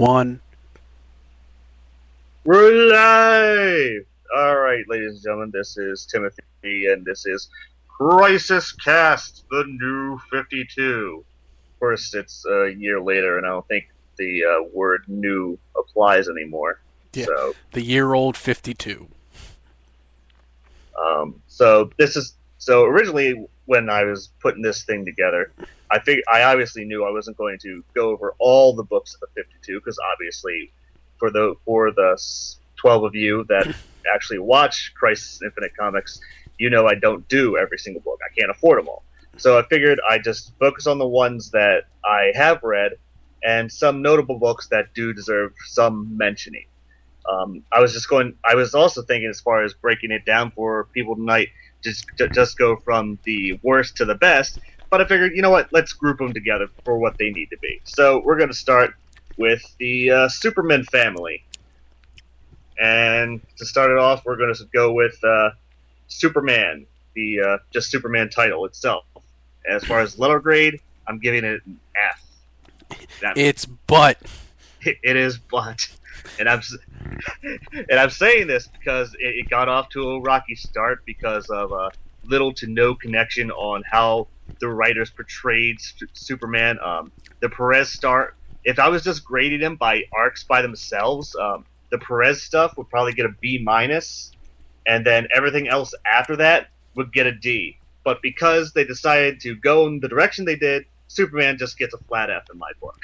One. We're live! Alright, ladies and gentlemen, this is Timothy, and this is CrisisCast, the new 52. Of course, it's a year later, and I don't think the word new applies anymore. Yeah, So, the year-old 52. so originally when I was putting this thing together, I obviously knew I wasn't going to go over all the books of the 52 because obviously for the 12 of you that actually watch Crisis Infinite Comics, you know I don't do every single book. I can't afford them all. So I figured I'd just focus on the ones that I have read and some notable books that do deserve some mentioning. I was also thinking, as far as breaking it down for people tonight, just go from the worst to the best. But I figured, you know what? Let's group them together for what they need to be. So we're going to start with the Superman family, and to start it off, we're going to go with Superman, the just Superman title itself. As far as letter grade, I'm giving it an F. It's butt. It is but. And I'm saying this because it got off to a rocky start because of little to no connection on how the writers portrayed Superman. The Perez start. If I was just grading them by arcs by themselves, the Perez stuff would probably get a B minus, and then everything else after that would get a D. But because they decided to go in the direction they did, Superman just gets a flat F in my book.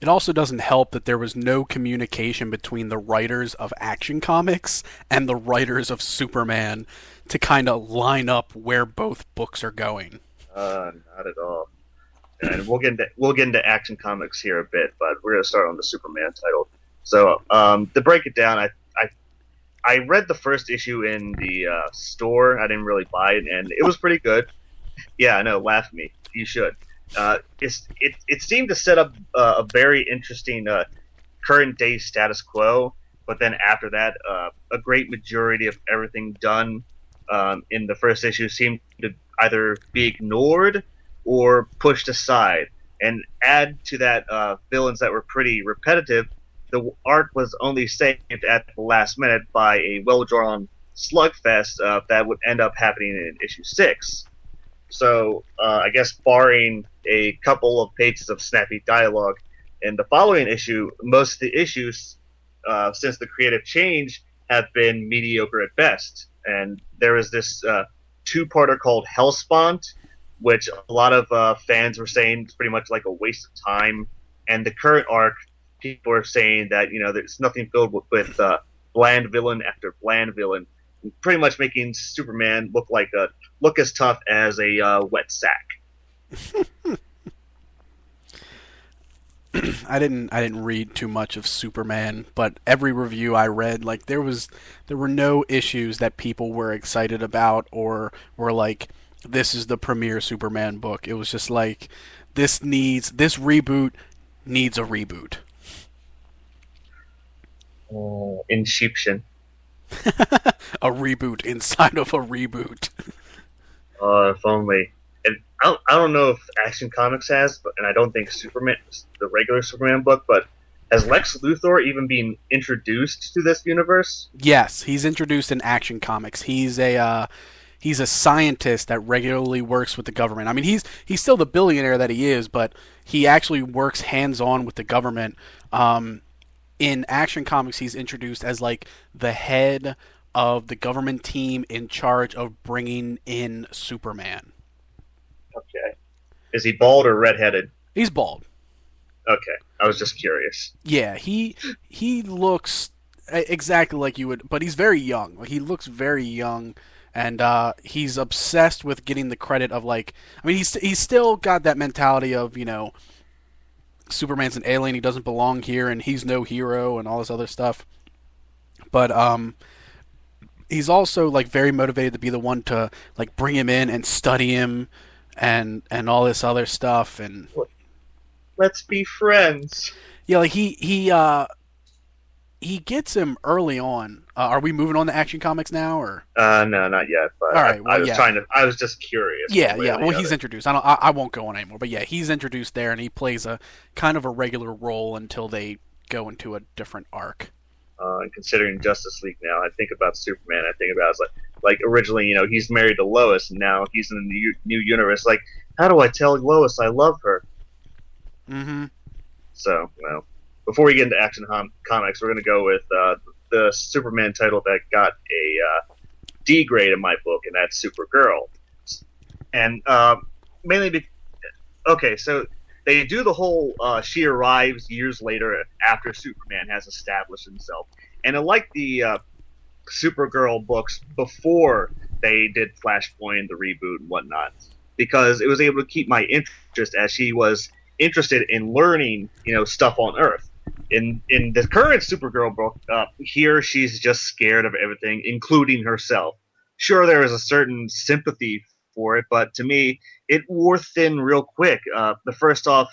It also doesn't help that there was no communication between the writers of Action Comics and the writers of Superman to kind of line up where both books are going. Not at all. And we'll get into Action Comics here a bit, but we're going to start on the Superman title. So to break it down, I read the first issue in the store. I didn't really buy it, and it was pretty good. Yeah, I know. Laugh at me. You should. It seemed to set up a very interesting current day status quo, but then after that, a great majority of everything done in the first issue seemed to either be ignored or pushed aside. And add to that villains that were pretty repetitive. The art was only saved at the last minute by a well-drawn slugfest that would end up happening in issue 6. So I guess barring a couple of pages of snappy dialogue in the following issue, most of the issues since the creative change have been mediocre at best. And there is this two-parter called Hellspawn, which a lot of fans were saying is pretty much like a waste of time. And the current arc, people are saying that there's nothing filled with bland villain after bland villain, pretty much making Superman look as tough as a wet sack. I didn't read too much of Superman, but every review I read, like there were no issues that people were excited about or were like, this is the premier Superman book. It was just like this reboot needs a reboot. Inception. A reboot inside of a reboot. If only. And I don't know if Action Comics has, and I don't think Superman, the regular Superman book, but has Lex Luthor even been introduced to this universe? Yes, he's introduced in Action Comics. He's a scientist that regularly works with the government. I mean, he's still the billionaire that he is, but he actually works hands-on with the government. In Action Comics, he's introduced as like the head of the government team in charge of bringing in Superman. Okay. Is he bald or redheaded? He's bald. Okay. I was just curious. Yeah, he looks exactly like you would, but he's very young. Like, he looks very young, and he's obsessed with getting the credit of like. I mean, he's still got that mentality of Superman's an alien, he doesn't belong here, and he's no hero, and all this other stuff. But he's also like very motivated to be the one to like bring him in and study him, and all this other stuff. And let's be friends. Yeah, like he gets him early on. Are we moving on to Action Comics now, or? No, not yet. But all right, well, I was just curious. Yeah, yeah. Well, he's introduced. I won't go on anymore. But yeah, he's introduced there, and he plays a kind of a regular role until they go into a different arc. And considering Justice League now, I think about Superman. I think about it's like originally, he's married to Lois, and now he's in the new universe. Like, how do I tell Lois I love her? Mm-hmm. So, before we get into Action Comics, we're going to go with the Superman title that got a D grade in my book, and that's Supergirl. And mainly because, okay, so they do the whole she arrives years later after Superman has established himself. And I like the Supergirl books before they did Flashpoint, the reboot, and whatnot, because it was able to keep my interest as she was interested in learning, stuff on Earth. In the current Supergirl book, here she's just scared of everything, including herself. Sure, there is a certain sympathy for it, but to me, it wore thin real quick. First off,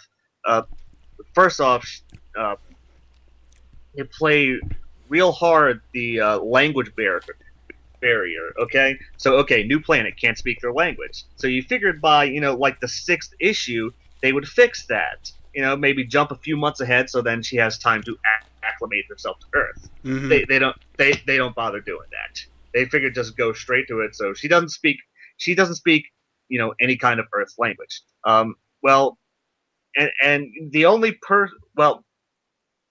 it played real hard the language barrier. Okay, so new planet, can't speak their language. So you figured by like the 6th issue they would fix that. Maybe jump a few months ahead, so then she has time to acclimate herself to Earth. Mm-hmm. They don't bother doing that. They figured just go straight to it. So she doesn't speak any kind of Earth language. Well, and the only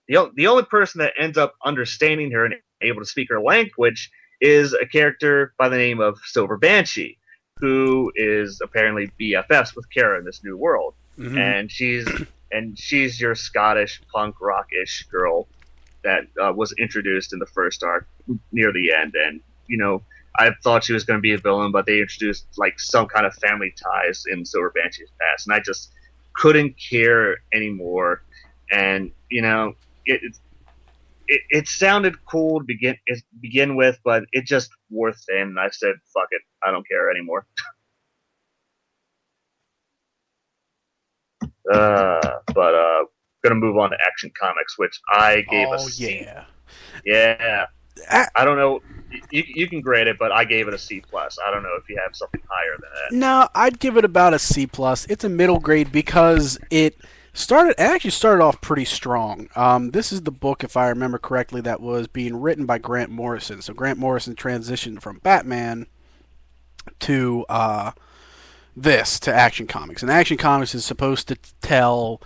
the only person that ends up understanding her and able to speak her language is a character by the name of Silver Banshee, who is apparently BFFs with Kara in this new world. Mm-hmm. And she's your Scottish punk rock-ish girl that was introduced in the first arc near the end. And I thought she was going to be a villain, but they introduced like some kind of family ties in Silver Banshee's past, and I just couldn't care anymore. And it sounded cool to begin with, but it just wore thin. I said, "Fuck it, I don't care anymore." But gonna move on to Action Comics, which I gave a C. Yeah. I don't know. You can grade it, but I gave it a C plus. I don't know if you have something higher than that. No, I'd give it about a C plus. It's a middle grade because it actually started off pretty strong. This is the book, if I remember correctly, that was being written by Grant Morrison. So Grant Morrison transitioned from Batman to to Action Comics, and Action Comics is supposed to tell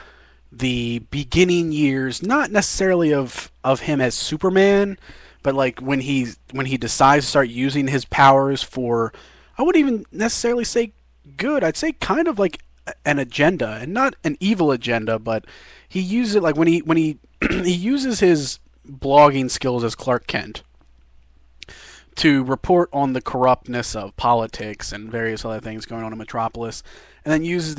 the beginning years, not necessarily of him as Superman, but like when he decides to start using his powers for, I wouldn't even necessarily say good. I'd say kind of like an agenda, and not an evil agenda, but he uses it like when he he uses his blogging skills as Clark Kent to report on the corruptness of politics and various other things going on in Metropolis, and then uses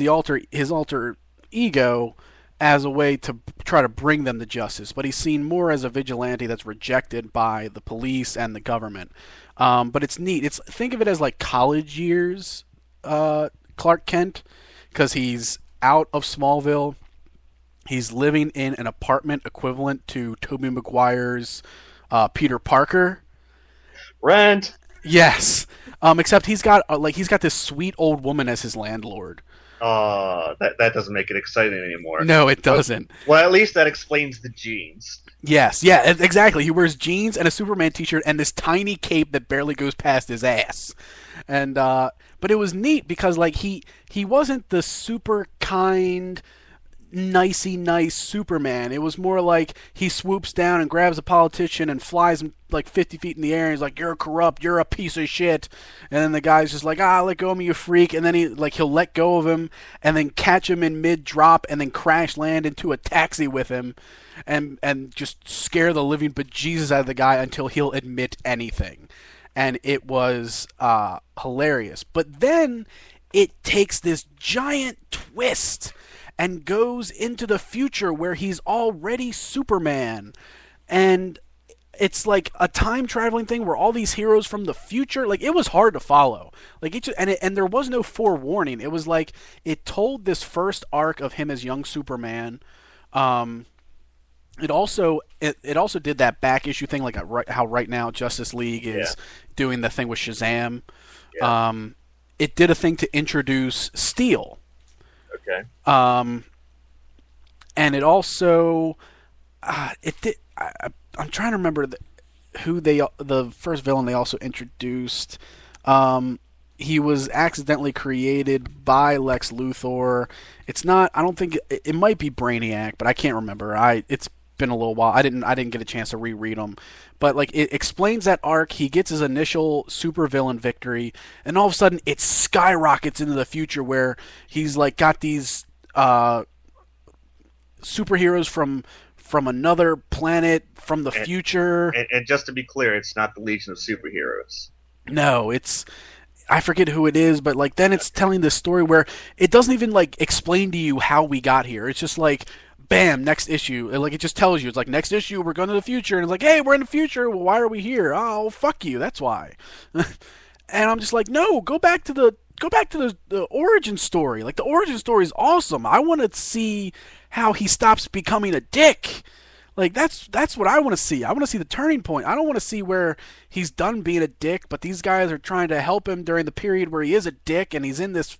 his alter ego as a way to try to bring them to justice. But he's seen more as a vigilante that's rejected by the police and the government. But it's neat. Think of it as like college years Clark Kent, because he's out of Smallville. He's living in an apartment equivalent to Tobey Maguire's Peter Parker. Rent. Yes. Except he's got this sweet old woman as his landlord. That doesn't make it exciting anymore. No, it doesn't. Well, at least that explains the jeans. Yes, yeah, exactly. He wears jeans and a Superman t-shirt and this tiny cape that barely goes past his ass. And but it was neat because like he wasn't the super kind, nicey nice Superman. It was more like he swoops down and grabs a politician and flies him like 50 feet in the air, and he's like, "You're corrupt, you're a piece of shit." And then the guy's just like, "Let go of me, you freak." And then he'll let go of him and then catch him in mid drop and then crash land into a taxi with him and just scare the living bejesus out of the guy until he'll admit anything. And it was hilarious. But then it takes this giant twist and goes into the future where he's already Superman. And it's like a time traveling thing where all these heroes from the future, like, it was hard to follow. Like and there was no forewarning. It was like it told this first arc of him as young Superman. It also did that back issue thing, like how right now Justice League is doing the thing with Shazam. Yeah. It did a thing to introduce Steel. Okay. And it also, I'm trying to remember the first villain they also introduced. He was accidentally created by Lex Luthor. It's not. I don't think it might be Brainiac, but I can't remember. It's been a little while. I didn't get a chance to reread them, but like it explains that arc. He gets his initial supervillain victory, and all of a sudden it skyrockets into the future where he's like got these superheroes from another planet from the And, future. and just to be clear, it's not the Legion of Superheroes. No, it's I forget who it is, but like then it's telling this story where it doesn't even like explain to you how we got here. It's just like bam, next issue. Like it just tells you it's like next issue we're going to the future and it's like, "Hey, we're in the future. Well, why are we here?" "Oh, fuck you. That's why." And I'm just like, "No, go back to the origin story. Like the origin story is awesome. I want to see how he stops becoming a dick." Like that's what I want to see. I want to see the turning point. I don't want to see where he's done being a dick, but these guys are trying to help him during the period where he is a dick and he's in this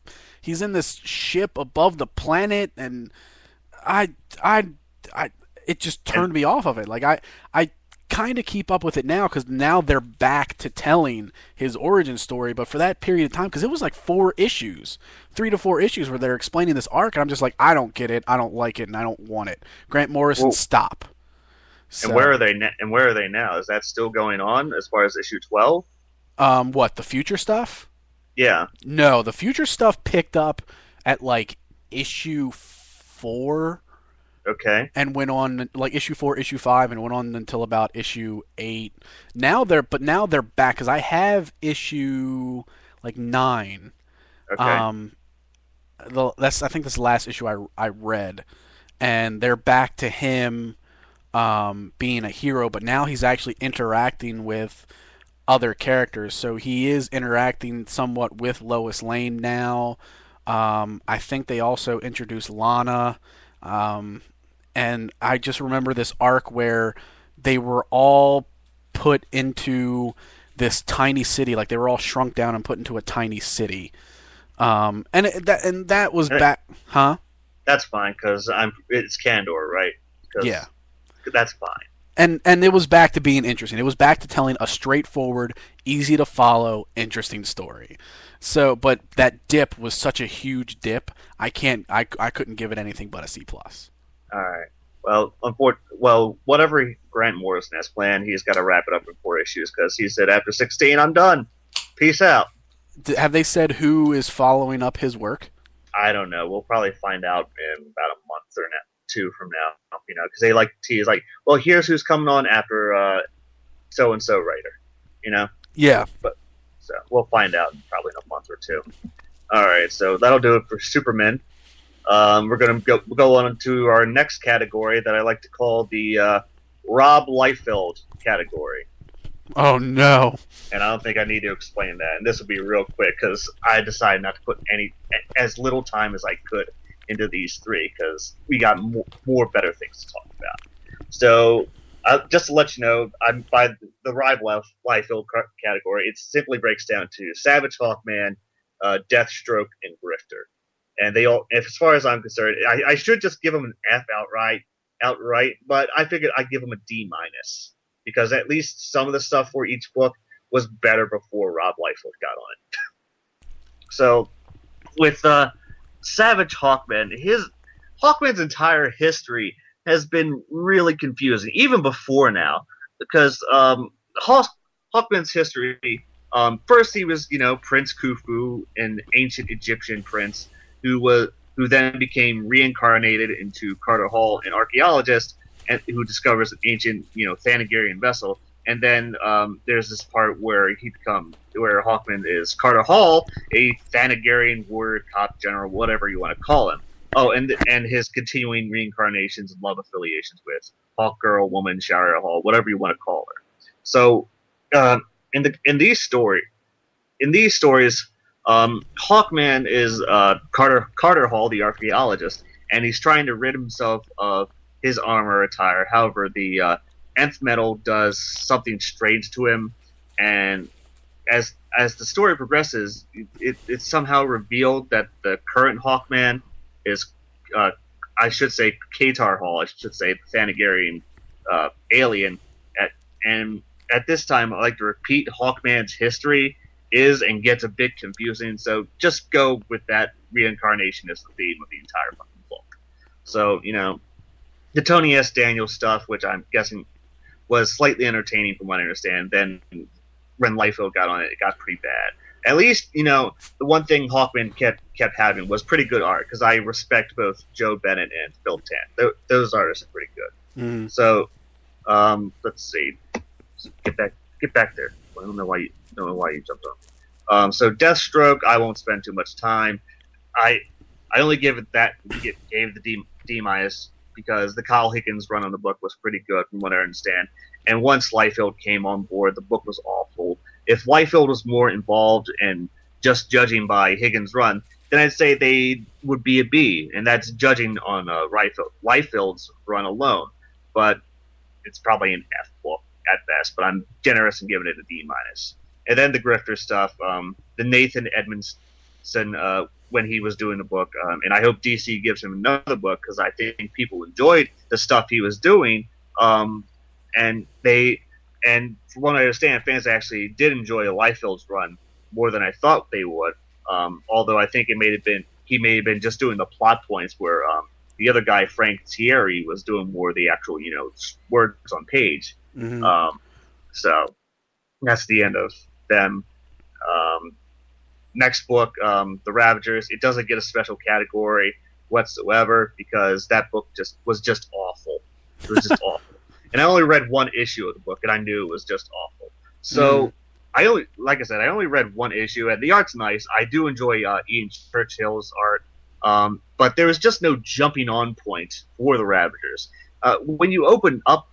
ship above the planet and I I I it just And turned me off of it. Like I kind of keep up with it now cuz now they're back to telling his origin story, but for that period of time cuz it was like 4 issues, 3 to 4 issues where they're explaining this arc and I'm just like I don't get it. I don't like it and I don't want it. Grant Morrison, well, stop. and where are So, they? And where are they now? Is that still going on as far as issue 12? what the future stuff? Yeah. No, the future stuff picked up at like issue 4 Okay. and went on like issue 4, issue 5 and went on until about issue 8. Now they're back cuz I have issue like 9. Okay. Um that's I think this last issue I read and they're back to him being a hero, but now he's actually interacting with other characters. So he is interacting somewhat with Lois Lane now. I think they also introduced Lana. Um, and I just remember this arc where they were all put into this tiny city, like they were all shrunk down and put into a tiny city. And that was Eh, back, huh? That's fine because it's Candor, right? Yeah. Because that's fine. And it was back to being interesting. It was back to telling a straightforward, easy to follow, interesting story. So, but that dip was such a huge dip. I couldn't give it anything but a C plus. All right. Well, whatever Grant Morrison has planned, he's got to wrap it up in 4 issues because he said after 16, I'm done. Peace out. Have they said who is following up his work? I don't know. We'll probably find out in about a month or two from now. Because they like to tease, like, well, here's who's coming on after so and so writer. You know, Yeah. but so we'll find out probably in a month or two. All right, so that'll do it for Superman. We're gonna go on to our next category that I like to call the Rob Liefeld category. Oh no. And I don't think I need to explain that. And this will be real quick because I decided not to put as little time as I could into these three because we got more better things to talk about. So just to let you know, I'm by the rival Liefeld category. It simply breaks down to Savage, Hawkman, Deathstroke, and Grifter. And they all, as far as I'm concerned, I should just give them an F outright. But I figured I'd give them a D minus because at least some of the stuff for each book was better before Rob Liefeld got on it. So with Savage Hawkman's entire history has been really confusing, even before now, because Hawkman's history. First, he was Prince Khufu, an ancient Egyptian prince who then became reincarnated into Carter Hall, an archaeologist, and who discovers an ancient Thanagarian vessel. And then there's this part where where Hawkman is Carter Hall, a Thanagarian warrior, cop, general, whatever you want to call him. Oh, and his continuing reincarnations and love affiliations with Hawk Girl, Woman, Shariah Hall, whatever you want to call her. So, in these stories, Hawkman is Carter Hall, the archaeologist, and he's trying to rid himself of his armor attire. However, the nth metal does something strange to him, and as the story progresses, it's somehow revealed that the current Hawkman is, I should say, Qatar Hall. I should say Thanagarian alien. And at this time, I like to repeat Hawkman's history is and gets a bit confusing. So just go with that reincarnation as the theme of the entire fucking book. So the Tony S. Daniels stuff, which I'm guessing was slightly entertaining from what I understand. Then when Liefeld got on it, it got pretty bad. At least, the one thing Hawkman kept having was pretty good art, because I respect both Joe Bennett and Phil Tan. Those artists are pretty good. Mm. So, let's see. Get back there. I don't know why you jumped on. So Deathstroke, I won't spend too much time. I only gave the D minus because the Kyle Higgins run on the book was pretty good from what I understand. And once Liefeld came on board, the book was awful. If Liefeld was more involved and just judging by Higgins' run, then I'd say they would be a B, and that's judging on Liefeld's run alone. But it's probably an F book at best. But I'm generous in giving it a D minus. And then the Grifter stuff, the Nathan Edmondson when he was doing the book, and I hope DC gives him another book because I think people enjoyed the stuff he was doing. And from what I understand, fans actually did enjoy Liefeld's run more than I thought they would. Although I think he may have been just doing the plot points where the other guy, Frank Thierry, was doing more of the actual words on page. Mm-hmm. So that's the end of them. Next book, The Ravagers. It doesn't get a special category whatsoever because that book was just awful. It was just awful. And I only read one issue of the book, and I knew it was just awful. So I only read one issue, and the art's nice. I do enjoy Ian Churchill's art, but there was just no jumping on point for the Ravagers. When you open up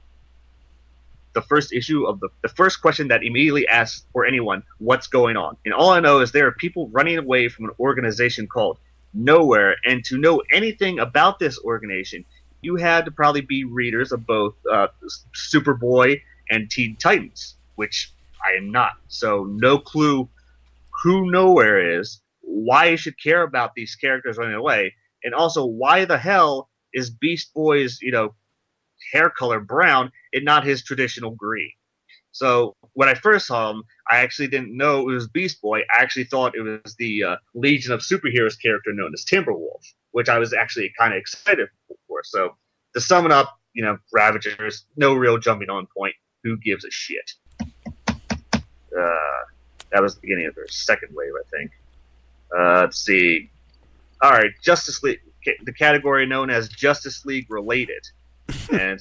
the first issue of the first question that immediately asks for anyone, what's going on? And all I know is there are people running away from an organization called Nowhere, and to know anything about this organization, you had to probably be readers of both Superboy and Teen Titans, which I am not. So no clue who Nowhere is, why you should care about these characters running away, and also why the hell is Beast Boy's, hair color brown and not his traditional green. So when I first saw him, I actually didn't know it was Beast Boy. I actually thought it was the Legion of Superheroes character known as Timberwolf, which I was actually kind of excited for. So to sum it up, Ravagers, no real jumping on point. Who gives a shit? That was the beginning of their second wave, I think. Let's see. All right, Justice League, the category known as Justice League related, and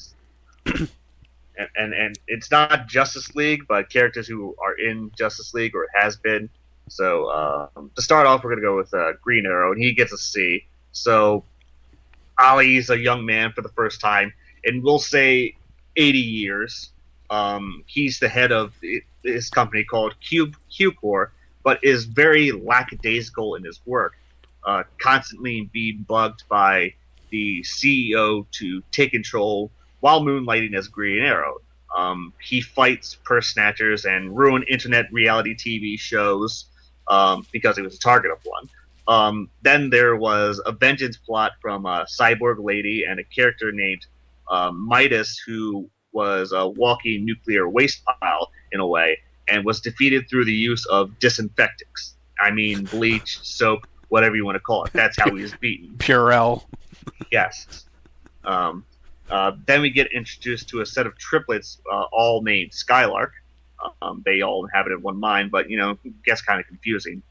and it's not Justice League, but characters who are in Justice League or has been. So to start off, we're gonna go with Green Arrow, and he gets a C. So Ollie's a young man for the first time, and we'll say 80 years. He's the head of this company called Q-Core, but is very lackadaisical in his work, constantly being bugged by the CEO to take control while moonlighting as Green Arrow. He fights purse snatchers and ruin internet reality TV shows because he was a target of one. Then there was a vengeance plot from a cyborg lady and a character named Midas, who was a walking nuclear waste pile in a way, and was defeated through the use of disinfectants. I mean, bleach, soap, whatever you want to call it. That's how he was beaten. Purell. Yes. Then we get introduced to a set of triplets, all named Skylark. They all inhabited one mind, but gets kind of confusing.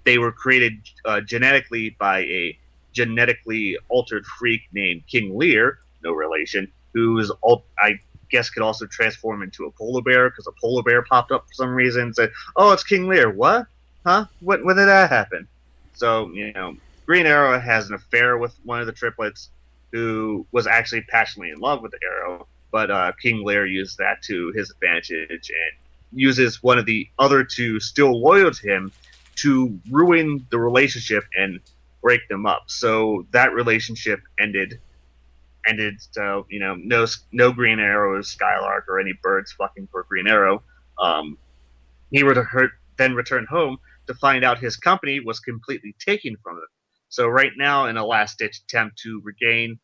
They were created genetically by a genetically altered freak named King Lear, no relation, who's I guess could also transform into a polar bear because a polar bear popped up for some reason and said, "Oh, it's King Lear." What? Huh? When did that happen? So Green Arrow has an affair with one of the triplets, who was actually passionately in love with the Arrow, but King Lear used that to his advantage and uses one of the other two still loyal to him to ruin the relationship and break them up. So that relationship ended. So no Green Arrow, Skylark, or any birds fucking for Green Arrow. He then returned home to find out his company was completely taken from him. So right now, in a last-ditch attempt to regain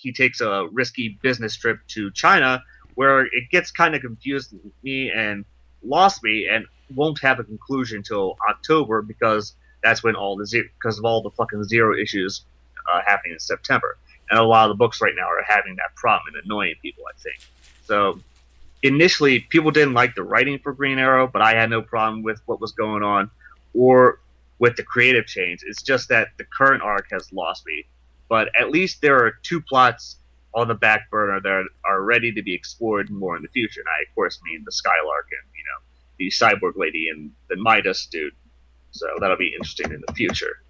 he takes a risky business trip to China, where it gets kind of confused me and lost me, and won't have a conclusion until October because that's when because of all the fucking zero issues happening in September, and a lot of the books right now are having that problem and annoying people, I think. So initially, people didn't like the writing for Green Arrow, but I had no problem with what was going on or with the creative change. It's just that the current arc has lost me. But at least there are two plots on the back burner that are ready to be explored more in the future. And I, of course, mean the Skylark and, the Cyborg Lady and the Midas dude. So that'll be interesting in the future.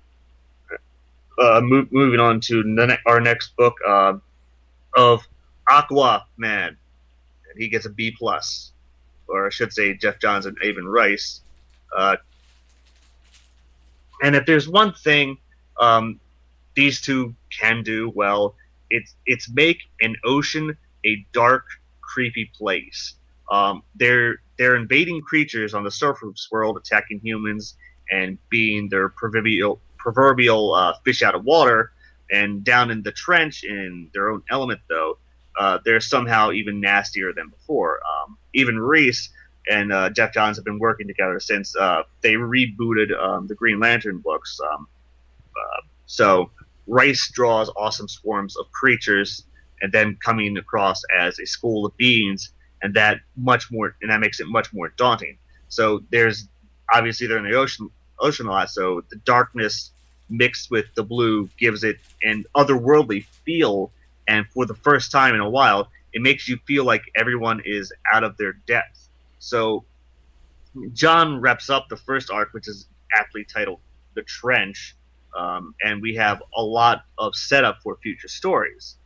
Moving on to our next book of Aquaman. And he gets a B plus, or I should say, Jeff Johns and Avon Rice. And if there's one thing these two can do well, it's make an ocean a dark, creepy place. They're invading creatures on the surface world, attacking humans and being their proverbial fish out of water. And down in the trench, in their own element, though, they're somehow even nastier than before. Even Reese and Jeff Johns have been working together since they rebooted the Green Lantern books. So Rice draws awesome swarms of creatures, and then coming across as a school of beings, and that makes it much more daunting. So there's obviously they're in the ocean a lot, so the darkness mixed with the blue gives it an otherworldly feel, and for the first time in a while, it makes you feel like everyone is out of their depth. So John wraps up the first arc, which is aptly titled The Trench, and we have a lot of setup for future stories.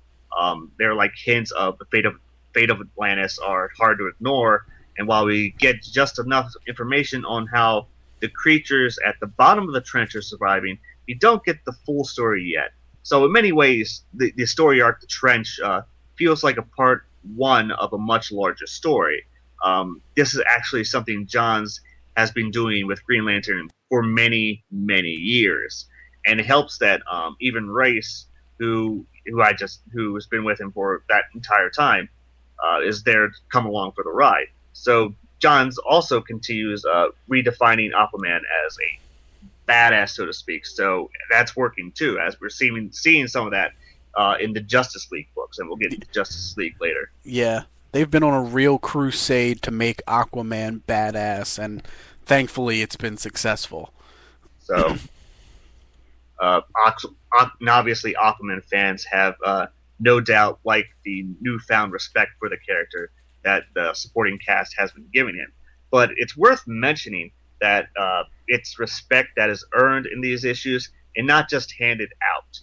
They're like hints of the fate of Atlantis are hard to ignore, and while we get just enough information on how the creatures at the bottom of the trench are surviving, you don't get the full story yet. So in many ways, the story arc, The Trench, feels like a part one of a much larger story. This is actually something Johns has been doing with Green Lantern for many, many years, and it helps that even Rice, who has been with him for that entire time, is there to come along for the ride. So Johns also continues redefining Aquaman as a badass, so to speak. So that's working too, as we're seeing some of that in the Justice League books, and we'll get into Justice League later. Yeah, they've been on a real crusade to make Aquaman badass, and thankfully it's been successful. So, obviously, Aquaman fans have no doubt liked the newfound respect for the character that the supporting cast has been giving him. But it's worth mentioning that it's respect that is earned in these issues and not just handed out.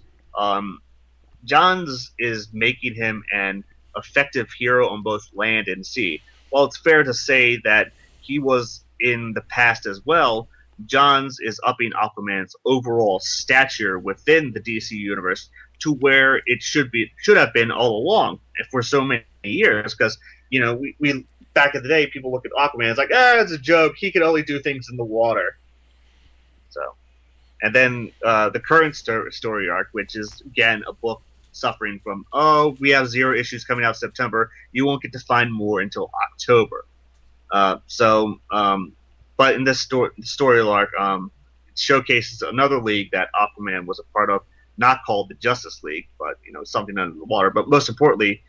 Johns is making him an effective hero on both land and sea. While it's fair to say that he was in the past as well, Johns is upping Aquaman's overall stature within the DC universe to where it should have been all along for so many years. Because we back in the day, people look at Aquaman, it's like, it's a joke. He can only do things in the water. So, and then the current story arc, which is again a book suffering from, we have 0 issues coming out September. You won't get to find more until October. But in this story arc, it showcases another league that Aquaman was a part of, not called the Justice League, but something under the water. But most importantly,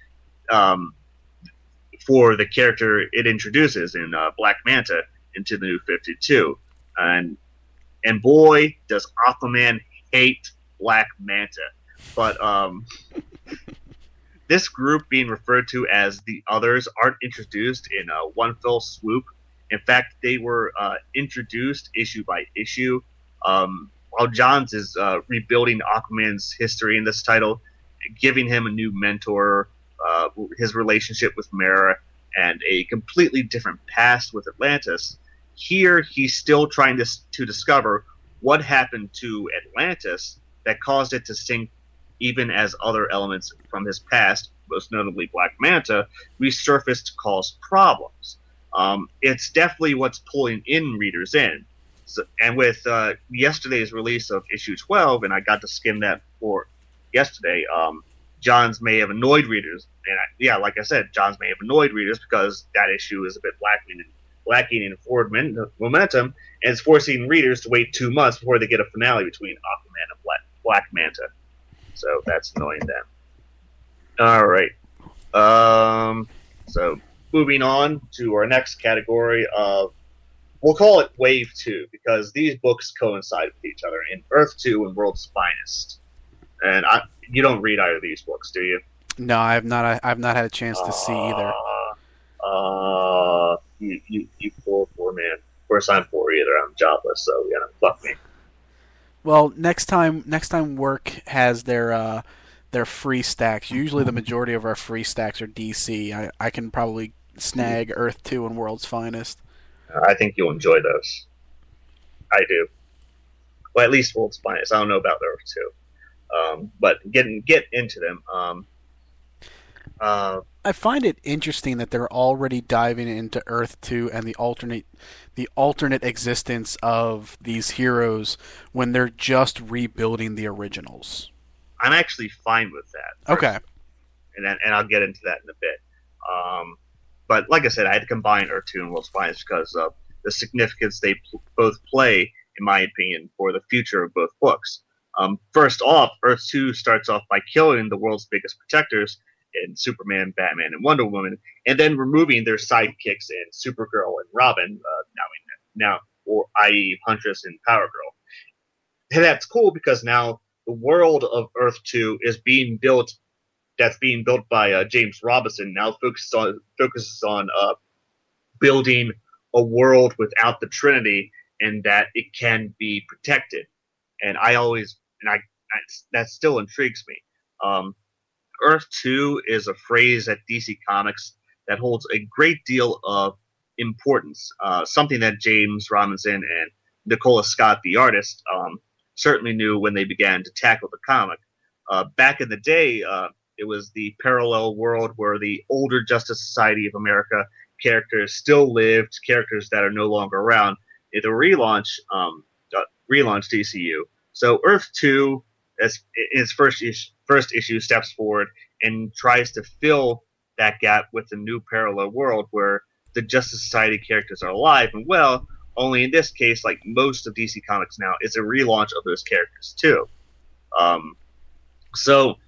for the character it introduces in Black Manta into the New 52, and boy, does Aquaman hate Black Manta. But this group being referred to as the Others aren't introduced in one fell swoop. In fact, they were introduced issue by issue. While Johns is rebuilding Aquaman's history in this title, giving him a new mentor, his relationship with Mera, and a completely different past with Atlantis, here he's still trying to discover what happened to Atlantis that caused it to sink, even as other elements from his past, most notably Black Manta, resurfaced to cause problems. It's definitely what's pulling in readers in. So, and with yesterday's release of issue 12, and I got to skim that for yesterday, Johns may have annoyed readers, and yeah, like I said, Johns may have annoyed readers because that issue is a bit lacking in forward momentum, and it's forcing readers to wait 2 months before they get a finale between Aquaman and Black Manta. So that's annoying them. All right. So moving on to our next category of, we'll call it Wave 2, because these books coincide with each other in Earth 2 and World's Finest. And you don't read either of these books, do you? No, I've not had a chance to see either. You poor man. Of course, I'm poor either. I'm jobless, so fuck me. Well, next time work has their free stacks. Usually, the majority of our free stacks are DC. I can probably snag Earth 2 and World's Finest. I think you'll enjoy those. I do. Well, at least World's Finest. I don't know about Earth 2. But get into them. I find it interesting that they're already diving into Earth 2 and the alternate existence of these heroes when they're just rebuilding the originals. I'm actually fine with that. Okay. And I'll get into that in a bit. But like I said, I had to combine Earth 2 and World's Finest because of the significance they both play, in my opinion, for the future of both books. First off, Earth 2 starts off by killing the world's biggest protectors in Superman, Batman, and Wonder Woman, and then removing their sidekicks in Supergirl and Robin, or i.e. Huntress and Power Girl. And that's cool because now the world of Earth 2 is being built. That's being built by James Robinson. Now focuses on building a world without the Trinity, and that it can be protected. And that still intrigues me. Earth 2 is a phrase at DC Comics that holds a great deal of importance, something that James Robinson and Nicola Scott, the artist, certainly knew when they began to tackle the comic. Back in the day, it was the parallel world where the older Justice Society of America characters still lived, characters that are no longer around. It relaunched DCU. So Earth 2, as its first issue, steps forward and tries to fill that gap with a new parallel world where the Justice Society characters are alive and well, only in this case, like most of DC Comics now, it's a relaunch of those characters too. So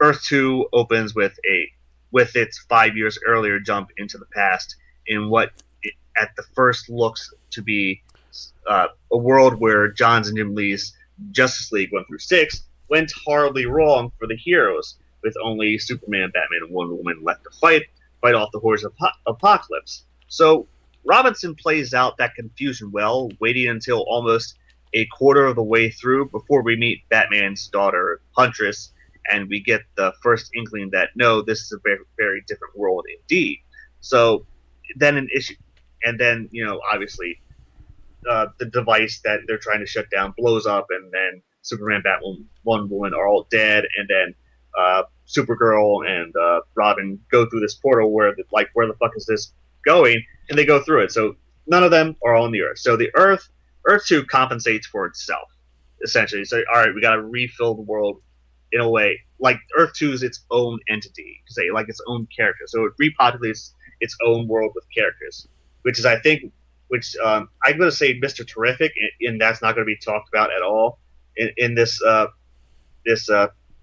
Earth 2 opens with its 5 years earlier jump into the past in what at the first looks to be a world where Johns and Jim Lee's Justice League 1 through 6 went horribly wrong for the heroes, with only Superman, Batman, and Wonder Woman left to fight off the hordes of Apocalypse. So Robinson plays out that confusion well, waiting until almost a quarter of the way through before we meet Batman's daughter, Huntress, and we get the first inkling that, no, this is a very, very different world indeed. So then obviously, the device that they're trying to shut down blows up, and then Superman, Batman, Wonder Woman are all dead, and then Supergirl and Robin go through this portal where the fuck is this going? And they go through it. So none of them are on the Earth. So the Earth 2 compensates for itself, essentially. So, all right, we got to refill the world in a way. Like Earth 2 is its own entity, say, like its own character. So it repopulates its own world with characters, which is, I think, I'm going to say Mr. Terrific, and that's not going to be talked about at all in this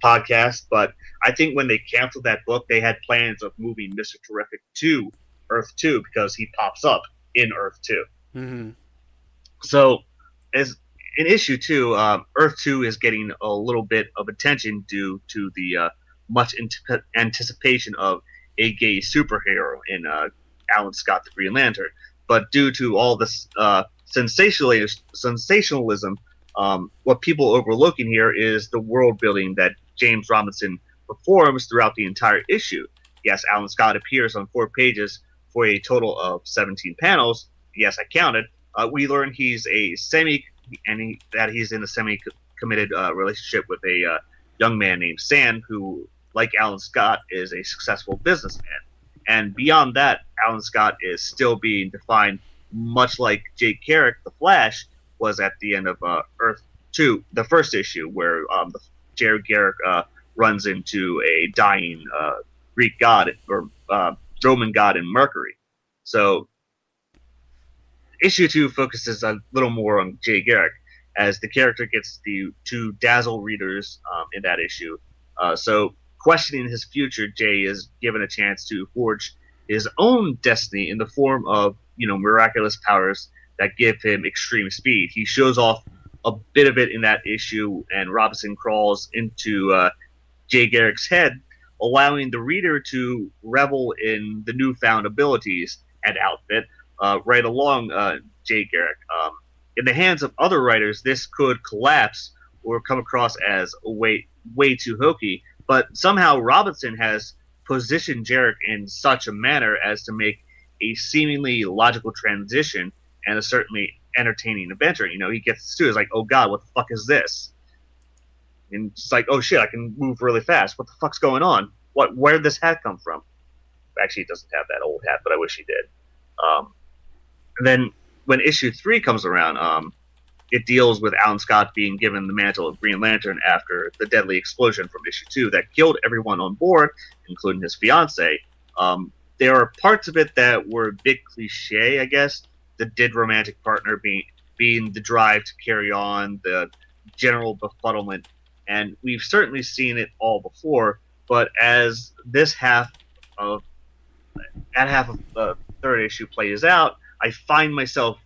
podcast. But I think when they canceled that book, they had plans of moving Mr. Terrific to Earth 2 because he pops up in Earth 2. Mm-hmm. So, as in issue 2, Earth 2 is getting a little bit of attention due to the much anticipation of a gay superhero in Alan Scott, the Green Lantern. But due to all this sensationalism, what people are overlooking here is the world building that James Robinson performs throughout the entire issue. Yes, Alan Scott appears on 4 pages for a total of 17 panels. Yes, I counted. We learn he's that he's in a semi-committed relationship with a young man named Sam, who, like Alan Scott, is a successful businessman. And beyond that, Alan Scott is still being defined, much like Jake Garrick, the Flash, was at the end of Earth 2, the first issue, where Jared Garrick runs into a dying Greek god or Roman god in Mercury. So issue 2 focuses a little more on Jay Garrick, as the character gets to dazzle readers in that issue. So, questioning his future, Jay is given a chance to forge his own destiny in the form of, miraculous powers that give him extreme speed. He shows off a bit of it in that issue, and Robinson crawls into Jay Garrick's head, allowing the reader to revel in the newfound abilities and outfit right along Jay Garrick. In the hands of other writers, this could collapse or come across as way too hokey, but somehow Robinson has positioned Jarek in such a manner as to make a seemingly logical transition and a certainly entertaining adventure. He gets to it, it's like, oh god, what the fuck is this? And it's like, oh shit, I can move really fast. What the fuck's going on? Where did this hat come from? Actually, it doesn't have that old hat, but I wish he did. And then when issue 3 comes around, it deals with Alan Scott being given the mantle of Green Lantern after the deadly explosion from issue 2 that killed everyone on board, including his fiancee. There are parts of it that were a bit cliche, I guess. The dead romantic partner being the drive to carry on, the general befuddlement, and we've certainly seen it all before. But as this half of the third issue plays out, I find myself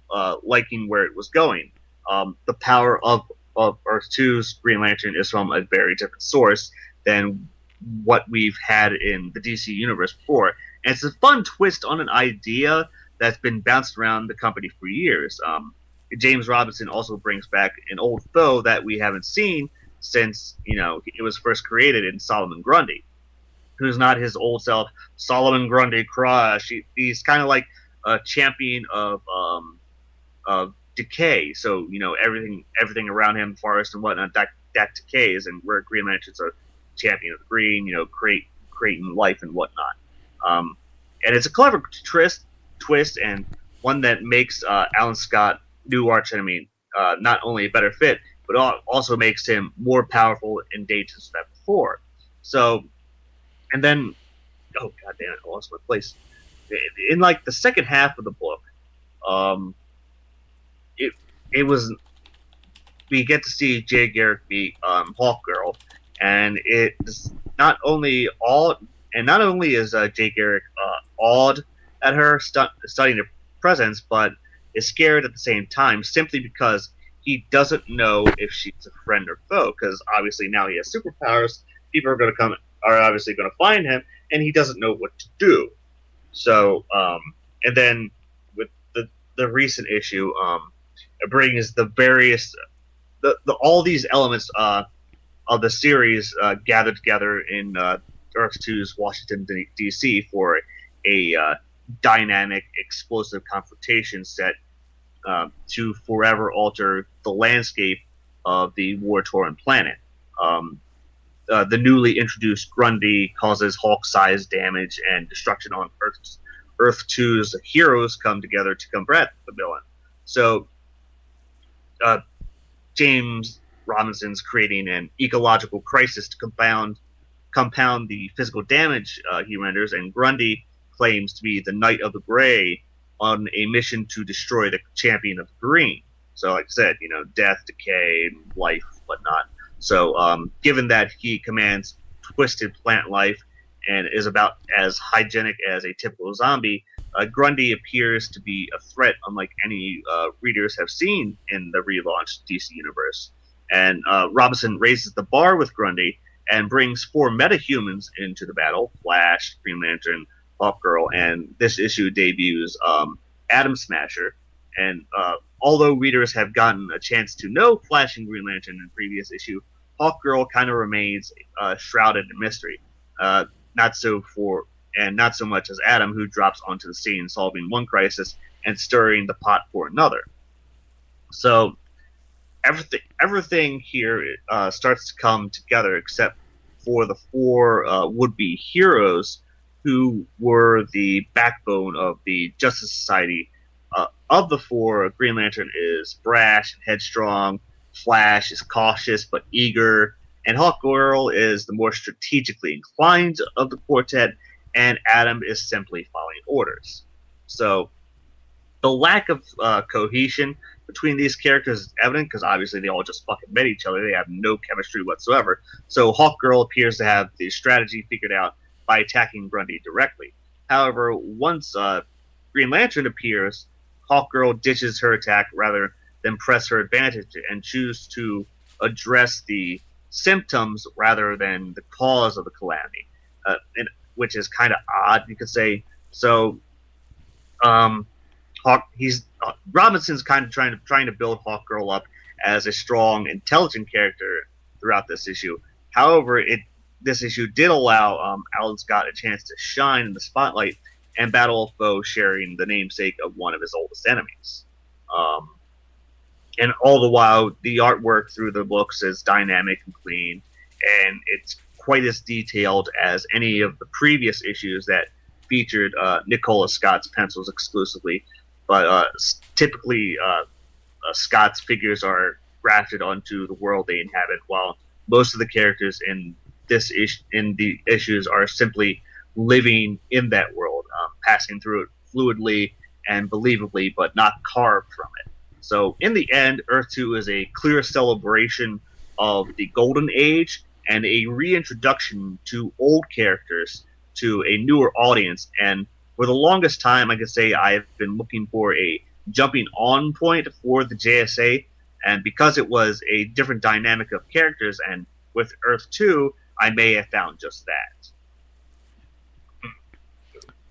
liking where it was going. The power of Earth 2's Green Lantern is from a very different source than what we've had in the DC universe before. And it's a fun twist on an idea that's been bounced around the company for years. James Robinson also brings back an old foe that we haven't seen since it was first created in Solomon Grundy, who's not his old self, Solomon Grundy Crush. He's kind of like a champion of decay. So everything around him, forest and whatnot, that decays, and where Green Lantern's a champion of the green, creating life and whatnot. And it's a clever twist, and one that makes Alan Scott, new archenemy, not only a better fit, but also makes him more powerful and dangerous than before. So, and then, oh god damn it, I lost my place. In like the second half of the book, it was, we get to see Jay Garrick meet Hawk Girl, and it's not only is Jay Garrick awed at her studying her presence, but is scared at the same time, simply because he doesn't know if she's a friend or foe. Because obviously now he has superpowers, people are obviously going to find him, and he doesn't know what to do. So, and then with the recent issue, it brings the various all these elements of the series gathered together in Earth 2's Washington D.C. for a dynamic, explosive confrontation set to forever alter the landscape of the war-torn planet. The newly introduced Grundy causes Hulk-sized damage and destruction on Earth 2's heroes come together to combat the villain. So, James Robinson's creating an ecological crisis to compound the physical damage he renders, and Grundy claims to be the Knight of the Gray on a mission to destroy the Champion of the Green. So, like I said, death, decay, life, whatnot. So, given that he commands twisted plant life and is about as hygienic as a typical zombie, Grundy appears to be a threat unlike any readers have seen in the relaunched DC universe. And Robinson raises the bar with Grundy and brings 4 metahumans into the battle: Flash, Green Lantern, Hawkgirl, and this issue debuts Atom Smasher. And although readers have gotten a chance to know Flash and Green Lantern in the previous issue, Hawkgirl kind of remains shrouded in mystery. Not so much as Adam, who drops onto the scene, solving one crisis and stirring the pot for another. So everything here starts to come together, except for the 4 would-be heroes who were the backbone of the Justice Society. Of the 4, Green Lantern is brash and headstrong. Flash is cautious but eager, and Hawkgirl is the more strategically inclined of the quartet, and Adam is simply following orders. So the lack of cohesion between these characters is evident because obviously they all just fucking met each other. They have no chemistry whatsoever. So Hawkgirl appears to have the strategy figured out by attacking Grundy directly. However, once Green Lantern appears, Hawkgirl ditches her attack rather than press her advantage and choose to address the symptoms rather than the cause of the calamity, which is kind of odd, you could say. So, Robinson's kind of trying to build Hawkgirl up as a strong, intelligent character throughout this issue. However, this issue did allow Alan Scott a chance to shine in the spotlight and battle a foe sharing the namesake of one of his oldest enemies. And all the while, the artwork through the books is dynamic and clean, and it's quite as detailed as any of the previous issues that featured Nicola Scott's pencils exclusively. But typically, Scott's figures are grafted onto the world they inhabit, while most of the characters in the issues are simply living in that world, passing through it fluidly and believably, but not carved from it. So in the end, Earth 2 is a clear celebration of the Golden Age and a reintroduction to old characters to a newer audience. And for the longest time, I could say I've been looking for a jumping on point for the JSA, and because it was a different dynamic of characters, and with Earth 2, I may have found just that.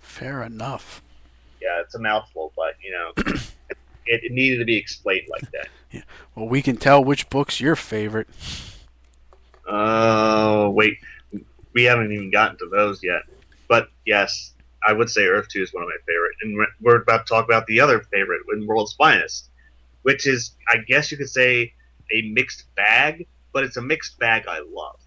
Fair enough. Yeah, it's a mouthful, but, it needed to be explained like that. Yeah. Well, we can tell which book's your favorite. Wait. We haven't even gotten to those yet. But, yes, I would say Earth 2 is one of my favorite. And we're about to talk about the other favorite, in World's Finest, which is, I guess you could say, a mixed bag, but it's a mixed bag I love.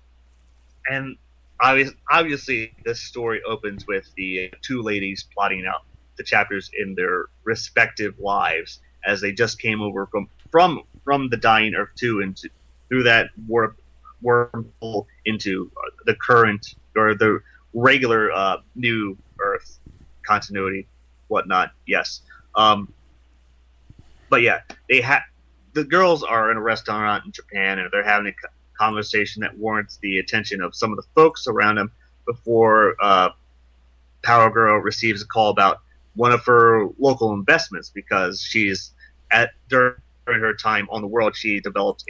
And obviously, this story opens with the two ladies plotting out the chapters in their respective lives as they just came over from the dying Earth 2 into through that wormhole into the current or the regular new Earth continuity, whatnot. Yes, but yeah, the girls are in a restaurant in Japan and they're having a conversation that warrants the attention of some of the folks around them before Power Girl receives a call about one of her local investments because during her time on the world, she developed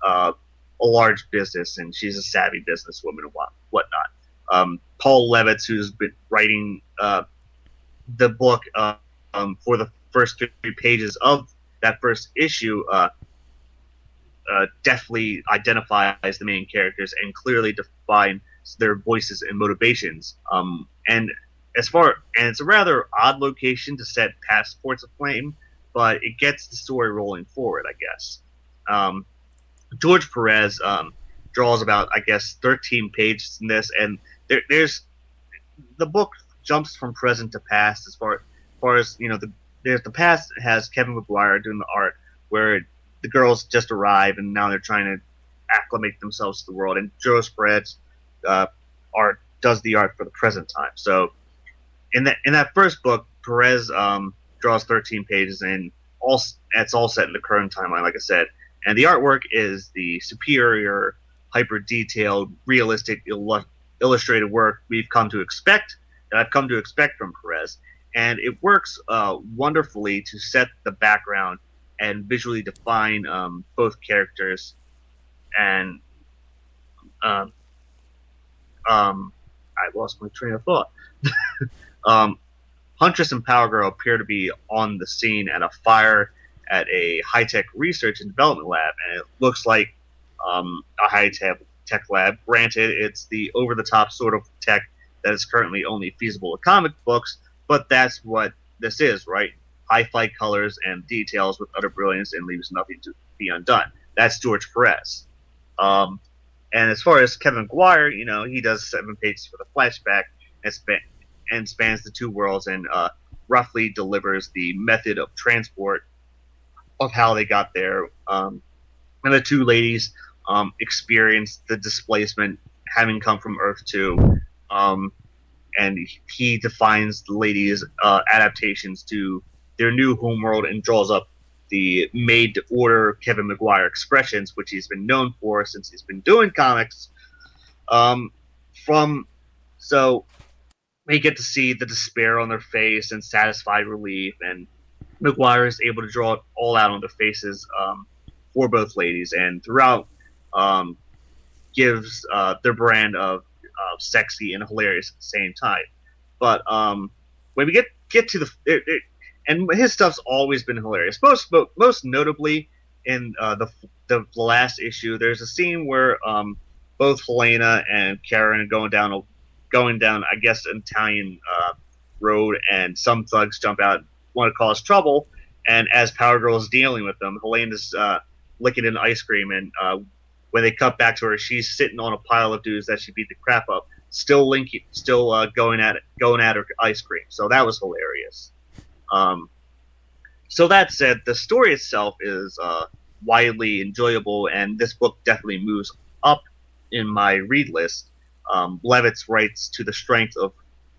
a large business and she's a savvy businesswoman and whatnot. Paul Levitz, who's been writing the book for the first 3 pages of that first issue, definitely identifies the main characters and clearly defines their voices and motivations. And it's a rather odd location to set Passports Aflame, but it gets the story rolling forward, I guess. George Perez draws about, I guess, 13 pages in this, and there's the book jumps from present to past as far as the past has Kevin McGuire doing the art where the girls just arrive and now they're trying to acclimate themselves to the world, and Joe Perez does the art for the present time. So in that first book, Perez draws 13 pages, and it's all set in the current timeline, like I said. And the artwork is the superior, hyper-detailed, realistic, illustrated work I've come to expect from Perez. And it works wonderfully to set the background and visually define both characters. And I lost my train of thought. Huntress and Power Girl appear to be on the scene at a fire at a high-tech research and development lab, and it looks like a high-tech lab. Granted, it's the over-the-top sort of tech that is currently only feasible in comic books, but that's what this is, right? Hi-fi colors and details with utter brilliance and leaves nothing to be undone. That's George Perez. And as far as Kevin McGuire, he does 7 pages for the flashback and spans the two worlds and roughly delivers the method of transport of how they got there. And the two ladies experienced the displacement having come from Earth 2. Um, and he defines the ladies' adaptations to their new homeworld and draws up the made to order Kevin Maguire expressions, which he's been known for since he's been doing comics. Um, from so we get to see the despair on their face and satisfied relief, and Maguire is able to draw it all out on their faces for both ladies, and throughout um, gives their brand of sexy and hilarious at the same time. But when we get to and his stuff's always been hilarious. Most notably in the last issue, there's a scene where both Helena and Karen are going down, I guess, an Italian road, and some thugs jump out, want to cause trouble, and as Power Girl is dealing with them, Helena's licking an ice cream, and when they cut back to her, she's sitting on a pile of dudes that she beat the crap up, still going at her ice cream. So that was hilarious. So that said, the story itself is widely enjoyable, and this book definitely moves up in my read list. Levitz writes to the strength of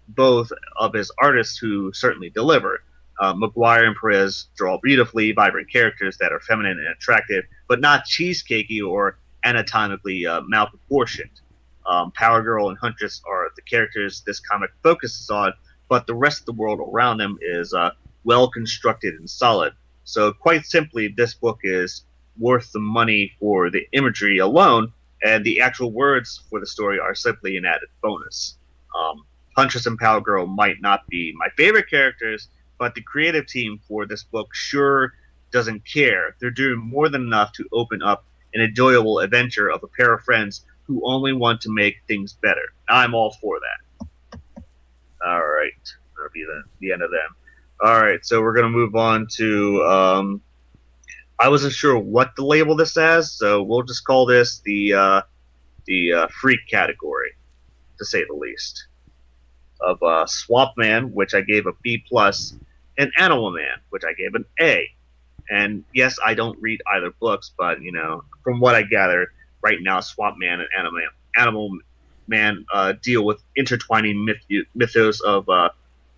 both of his artists who certainly deliver. Maguire and Perez draw beautifully vibrant characters that are feminine and attractive, but not cheesecakey or anatomically malproportioned. Power Girl and Huntress are the characters this comic focuses on, but the rest of the world around them is well constructed and solid. So, quite simply, this book is worth the money for the imagery alone, and the actual words for the story are simply an added bonus. Huntress and Power Girl might not be my favorite characters, but the creative team for this book sure doesn't care. They're doing more than enough to open up an enjoyable adventure of a pair of friends who only want to make things better. I'm all for that. All right. That'll be the end of them. All right, so we're going to move on to... I wasn't sure what to label this as, so we'll just call this the freak category, to say the least. Of Swamp Man, which I gave a B+, and Animal Man, which I gave an A. And yes, I don't read either books, but from what I gather, right now, Swamp Man and Animal Man deal with intertwining mythos of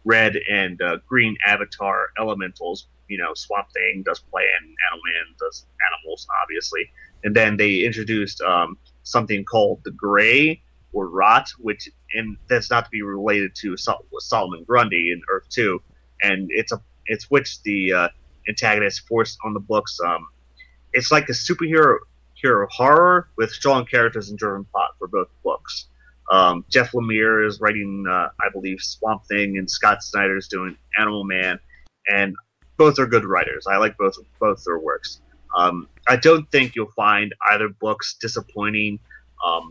red and green avatar elementals. Swamp Thing does plant, Animal Man does animals, obviously. And then they introduced something called the Gray or Rot, and that's not to be related to Solomon Grundy in Earth 2, and it's which the antagonist forced on the books. It's like a superhero horror with strong characters and driven plot for both books. Jeff Lemire is writing, I believe, Swamp Thing, and Scott Snyder is doing Animal Man, and both are good writers. I like both their works. I don't think you'll find either books disappointing.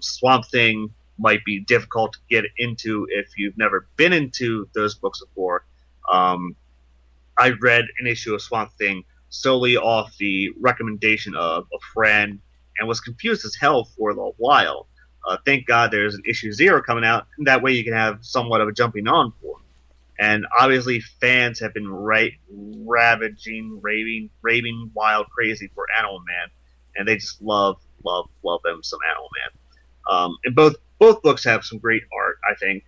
Swamp Thing might be difficult to get into if you've never been into those books before. I read an issue of Swamp Thing solely off the recommendation of a friend and was confused as hell for a while. Thank God there's an issue 0 coming out, and that way you can have somewhat of a jumping on point. And obviously fans have been raving wild crazy for Animal Man, and they just love them some Animal Man. And both books have some great art, I think.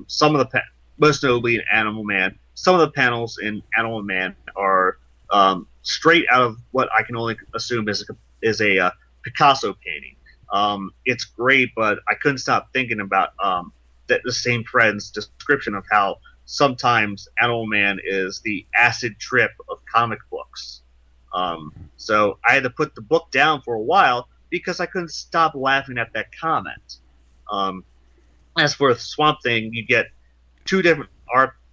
Some of the most notably in Animal Man, some of the panels in Animal Man are straight out of what I can only assume is a Picasso painting. It's great, but I couldn't stop thinking about the same friend's description of how sometimes Animal Man is the acid trip of comic books. So I had to put the book down for a while because I couldn't stop laughing at that comment. As for Swamp Thing, you get two different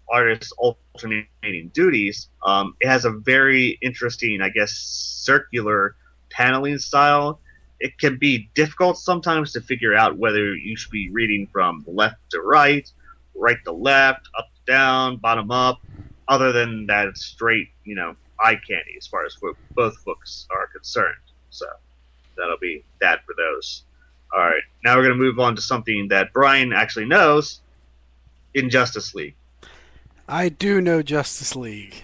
artists alternating duties. It has a very interesting, I guess, circular paneling style. It can be difficult sometimes to figure out whether you should be reading from left to right to left, up to down, bottom up. Other than that, it's straight, eye candy as far as both books are concerned. So that'll be that for those. All right, now we're going to move on to something that Brian actually knows, Injustice League. I do know Justice League.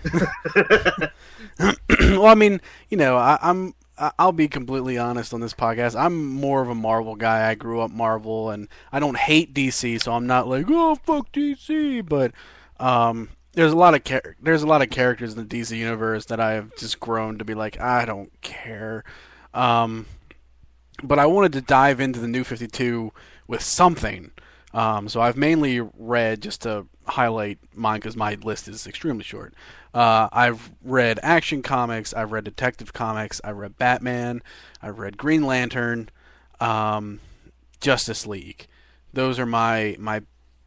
Well, I mean, I'm I'll be completely honest on this podcast. I'm more of a Marvel guy. I grew up Marvel, and I don't hate DC, so I'm not like, oh fuck DC. But there's a lot of characters in the DC universe that I have just grown to be like, I don't care. Um, but I wanted to dive into the New 52 with something. So I've mainly read, just to highlight mine because my list is extremely short. I've read Action Comics, I've read Detective Comics, I've read Batman, I've read Green Lantern, um, Justice League. Those are my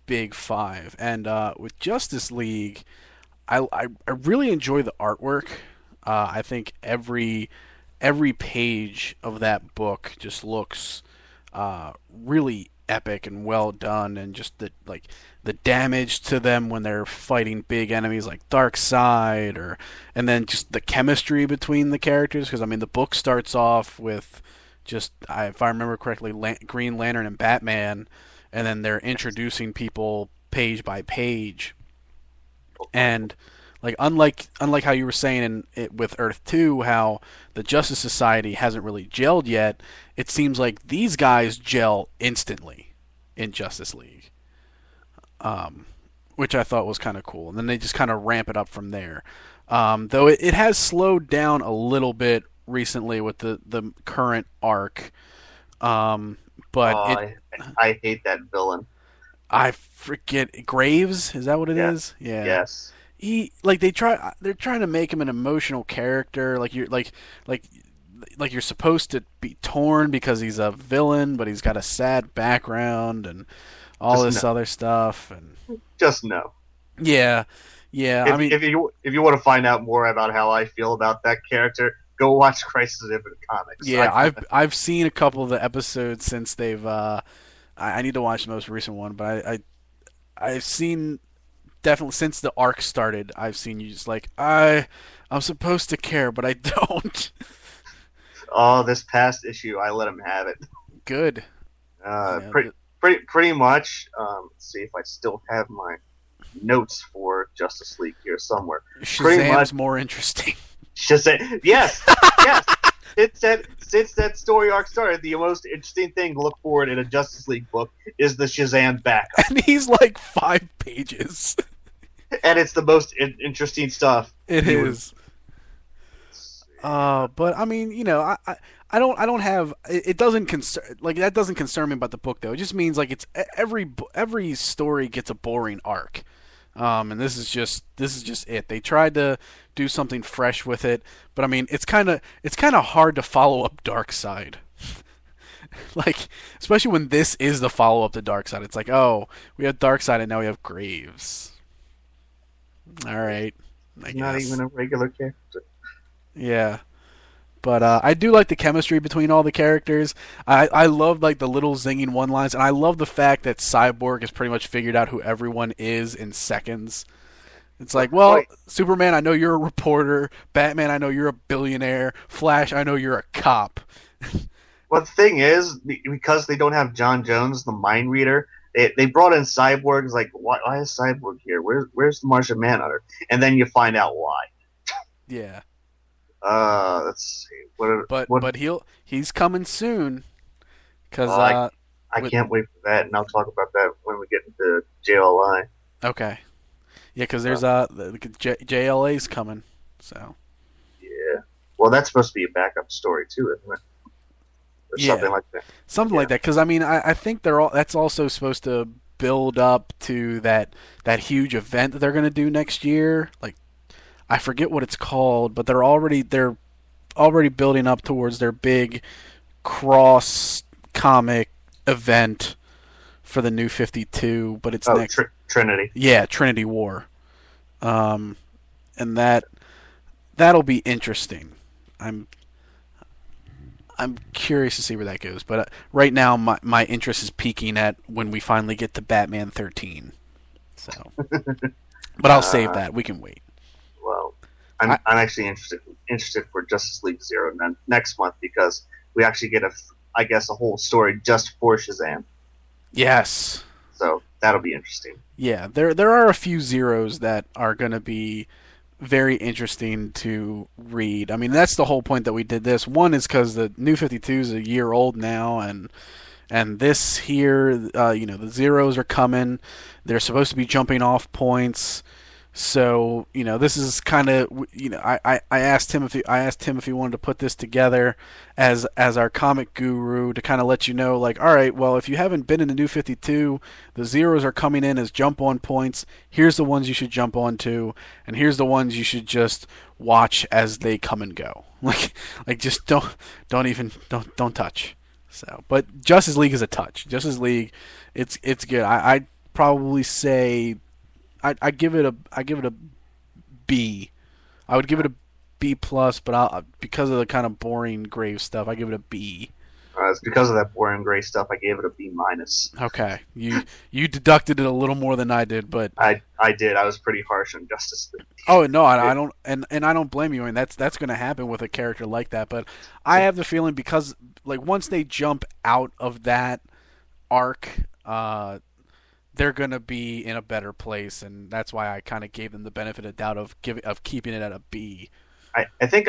big five. And with Justice League, I really enjoy the artwork. I think every page of that book just looks really epic and well done, and just the damage to them when they're fighting big enemies like Darkseid, or and then just the chemistry between the characters. Because I mean, the book starts off with just, if I remember correctly, Green Lantern and Batman, and then they're introducing people page by page, and like unlike how you were saying with Earth 2, how the Justice Society hasn't really gelled yet, it seems like these guys gel instantly in Justice League, um, which I thought was kind of cool. And then they just kind of ramp it up from there. Though it has slowed down a little bit recently with the current arc, but Oh, I hate that villain. I forget, Graves, is that what it Yeah. is? Yeah. Yes. They're trying to make him an emotional character, like like you're supposed to be torn because he's a villain, but he's got a sad background and all Just no. this other stuff. And Just no. yeah, yeah. I If mean, if you want to find out more about how I feel about that character, go watch Crisis of Infinite Comics. yeah. I've seen a couple of the episodes since they've. I need to watch the most recent one, but I've seen, definitely since the arc started. I've seen you just like, I'm supposed to care, but I don't. Oh, this past issue, I let him have it. Good. You know, Pretty much. Let's see if I still have my notes for Justice League here somewhere. Pretty much. Shazam's more interesting. Just say yes, yes. Since that story arc started, the most interesting thing to look forward in a Justice League book is the Shazam backup, And he's like 5 pages. and it's the most interesting stuff. It You would is. But I mean, I don't have it. Doesn't concern, like, that doesn't concern me about the book though. It just means like every story gets a boring arc. And this is just it. They tried to do something fresh with it, but I mean, it's kind of hard to follow up Darkseid. Like, especially when this is the follow up to Darkseid. It's like, oh, we have Darkseid and now we have Graves. All right, I He's not guess. even a regular character. Yeah. But I do like the chemistry between all the characters. I love like the little zinging one lines, and I love the fact that Cyborg has pretty much figured out who everyone is in seconds. It's like, well, Wait, Superman, I know you're a reporter. Batman, I know you're a billionaire. Flash, I know you're a cop. well, the thing is, because they don't have John Jones, the mind reader, they brought in Cyborg. It's like, why is Cyborg here? Where's the Martian Manhunter? And then you find out why. Yeah, Let's see. What? but he's coming soon because Well, I with, can't wait for that, and I'll talk about that when we get into JLI. okay, yeah, because Uh, there's JLA's coming, so yeah. Well, that's supposed to be a backup story too, isn't it? Or yeah, something like that. something Yeah. like that. Because I mean, I think they're all that's also supposed to build up to that huge event that they're going to do next year. Like, I forget what it's called, but they're already building up towards their big cross comic event for the New 52. But it's Oh, next. Trinity. Yeah, Trinity War. Um, and that'll be interesting. I'm I'm curious to see where that goes. But right now, my interest is peaking at when we finally get to Batman 13. So, but I'll save Uh, that. We can wait. well, I, I'm actually interested for Justice League Zero next month because we actually get I guess a whole story just for Shazam. yes. So that'll be interesting. Yeah, there are a few zeros that are going to be very interesting to read. I mean, that's the whole point that we did this. One is because the New 52 is a year old now, and this here, the zeros are coming. They're supposed to be jumping off points. So this is kind of I asked him if he wanted to put this together as our comic guru to kind of let you know, like, all right, well, if you haven't been in the New 52, the zeros are coming in as jump on points. Here's the ones you should jump on to, and here's the ones you should just watch as they come and go. Like just don't touch. So, but Justice League is a touch. Justice League, it's good. I'd probably say I give it a B. I would give it a B plus, but because of the kind of boring grave stuff, I give it a B. It's because of that boring gray stuff. I gave it a B minus. Okay, you deducted it a little more than I did, but I did. I was pretty harsh on Justice League. oh no, I don't, and I don't blame you. I mean, that's going to happen with a character like that. But I have the feeling because like once they jump out of that arc, they're going to be in a better place, and that's why I kind of gave them the benefit of doubt of keeping it at a B. I think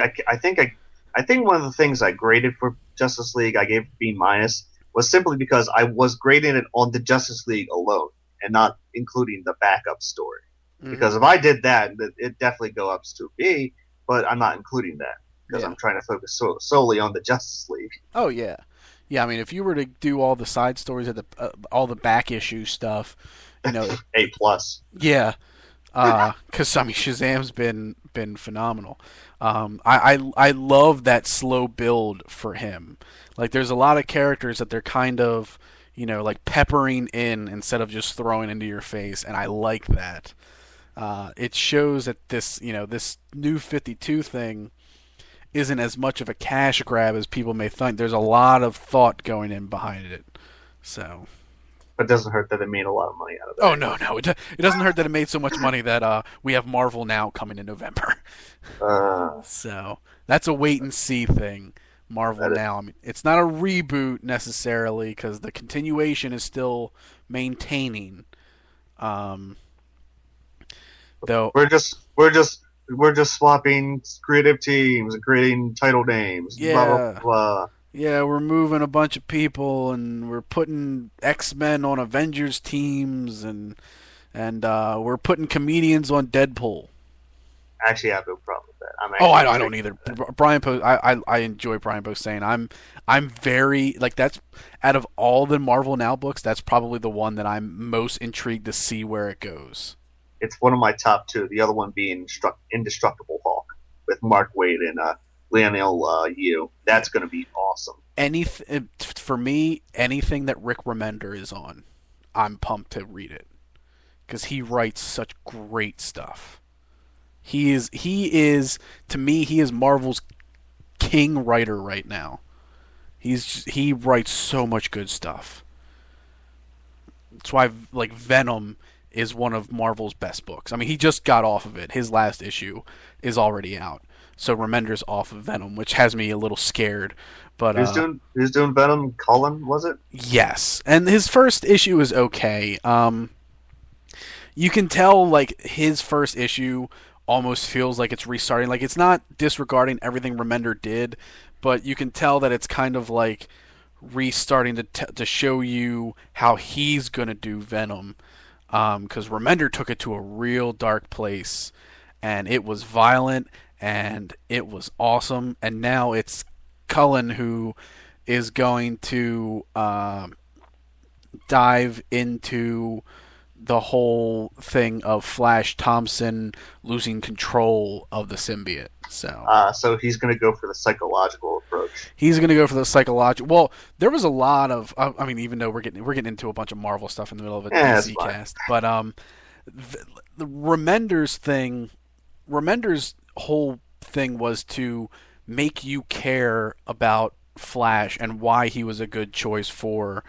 one of the things I graded for Justice League, I gave B minus, was simply because I was grading it on the Justice League alone and not including the backup story. Mm-hmm. Because if I did that, it definitely go up to B, but I'm not including that because I'm trying to focus solely on the Justice League. Oh yeah, yeah. I mean, if you were to do all the side stories of all the back issue stuff, A plus. yeah, because I mean Shazam's been phenomenal. I love that slow build for him. Like there's a lot of characters that they're kind of like peppering in instead of just throwing into your face, and I like that. It shows that this new 52 thing isn't as much of a cash grab as people may think. There's a lot of thought going in behind it. So But it doesn't hurt that it made a lot of money out of it. oh no, it doesn't hurt that it made so much money that we have Marvel Now coming in November. So that's a wait and see thing. Marvel Now. I mean, it's not a reboot necessarily because the continuation is still maintaining. Though we're just swapping creative teams and creating title names. yeah, Blah blah blah. yeah, we're moving a bunch of people and we're putting X-Men on Avengers teams and we're putting comedians on Deadpool. Actually, I have no problem with that. I don't either. Brian Post, I enjoy Brian Post saying I'm very like that's out of all the Marvel Now books, that's probably the one that I'm most intrigued to see where it goes. It's one of my top two. The other one being Indestructible Hulk with Mark Waid and Lionel Yu. That's going to be awesome. For me, anything that Rick Remender is on, I'm pumped to read it because he writes such great stuff. He is to me he is Marvel's king writer right now. He writes so much good stuff. That's why like Venom is one of Marvel's best books. I mean, he just got off of it. His last issue is already out. So Remender's off of Venom, which has me a little scared. But who's doing Venom? Cullen, was it? Yes, and his first issue is okay. You can tell like his first issue almost feels like it's restarting. Like it's not disregarding everything Remender did, but you can tell that it's kind of like restarting to show you how he's gonna do Venom. Because Remender took it to a real dark place, and it was violent, and it was awesome. And now it's Cullen who is going to dive into the whole thing of Flash Thompson losing control of the symbiote. So he's going to go for the psychological approach. He's going to go for the psychological. Well, there was a lot of. I mean, even though we're getting into a bunch of Marvel stuff in the middle of a DC cast, but the Remender's whole thing was to make you care about Flash and why he was a good choice for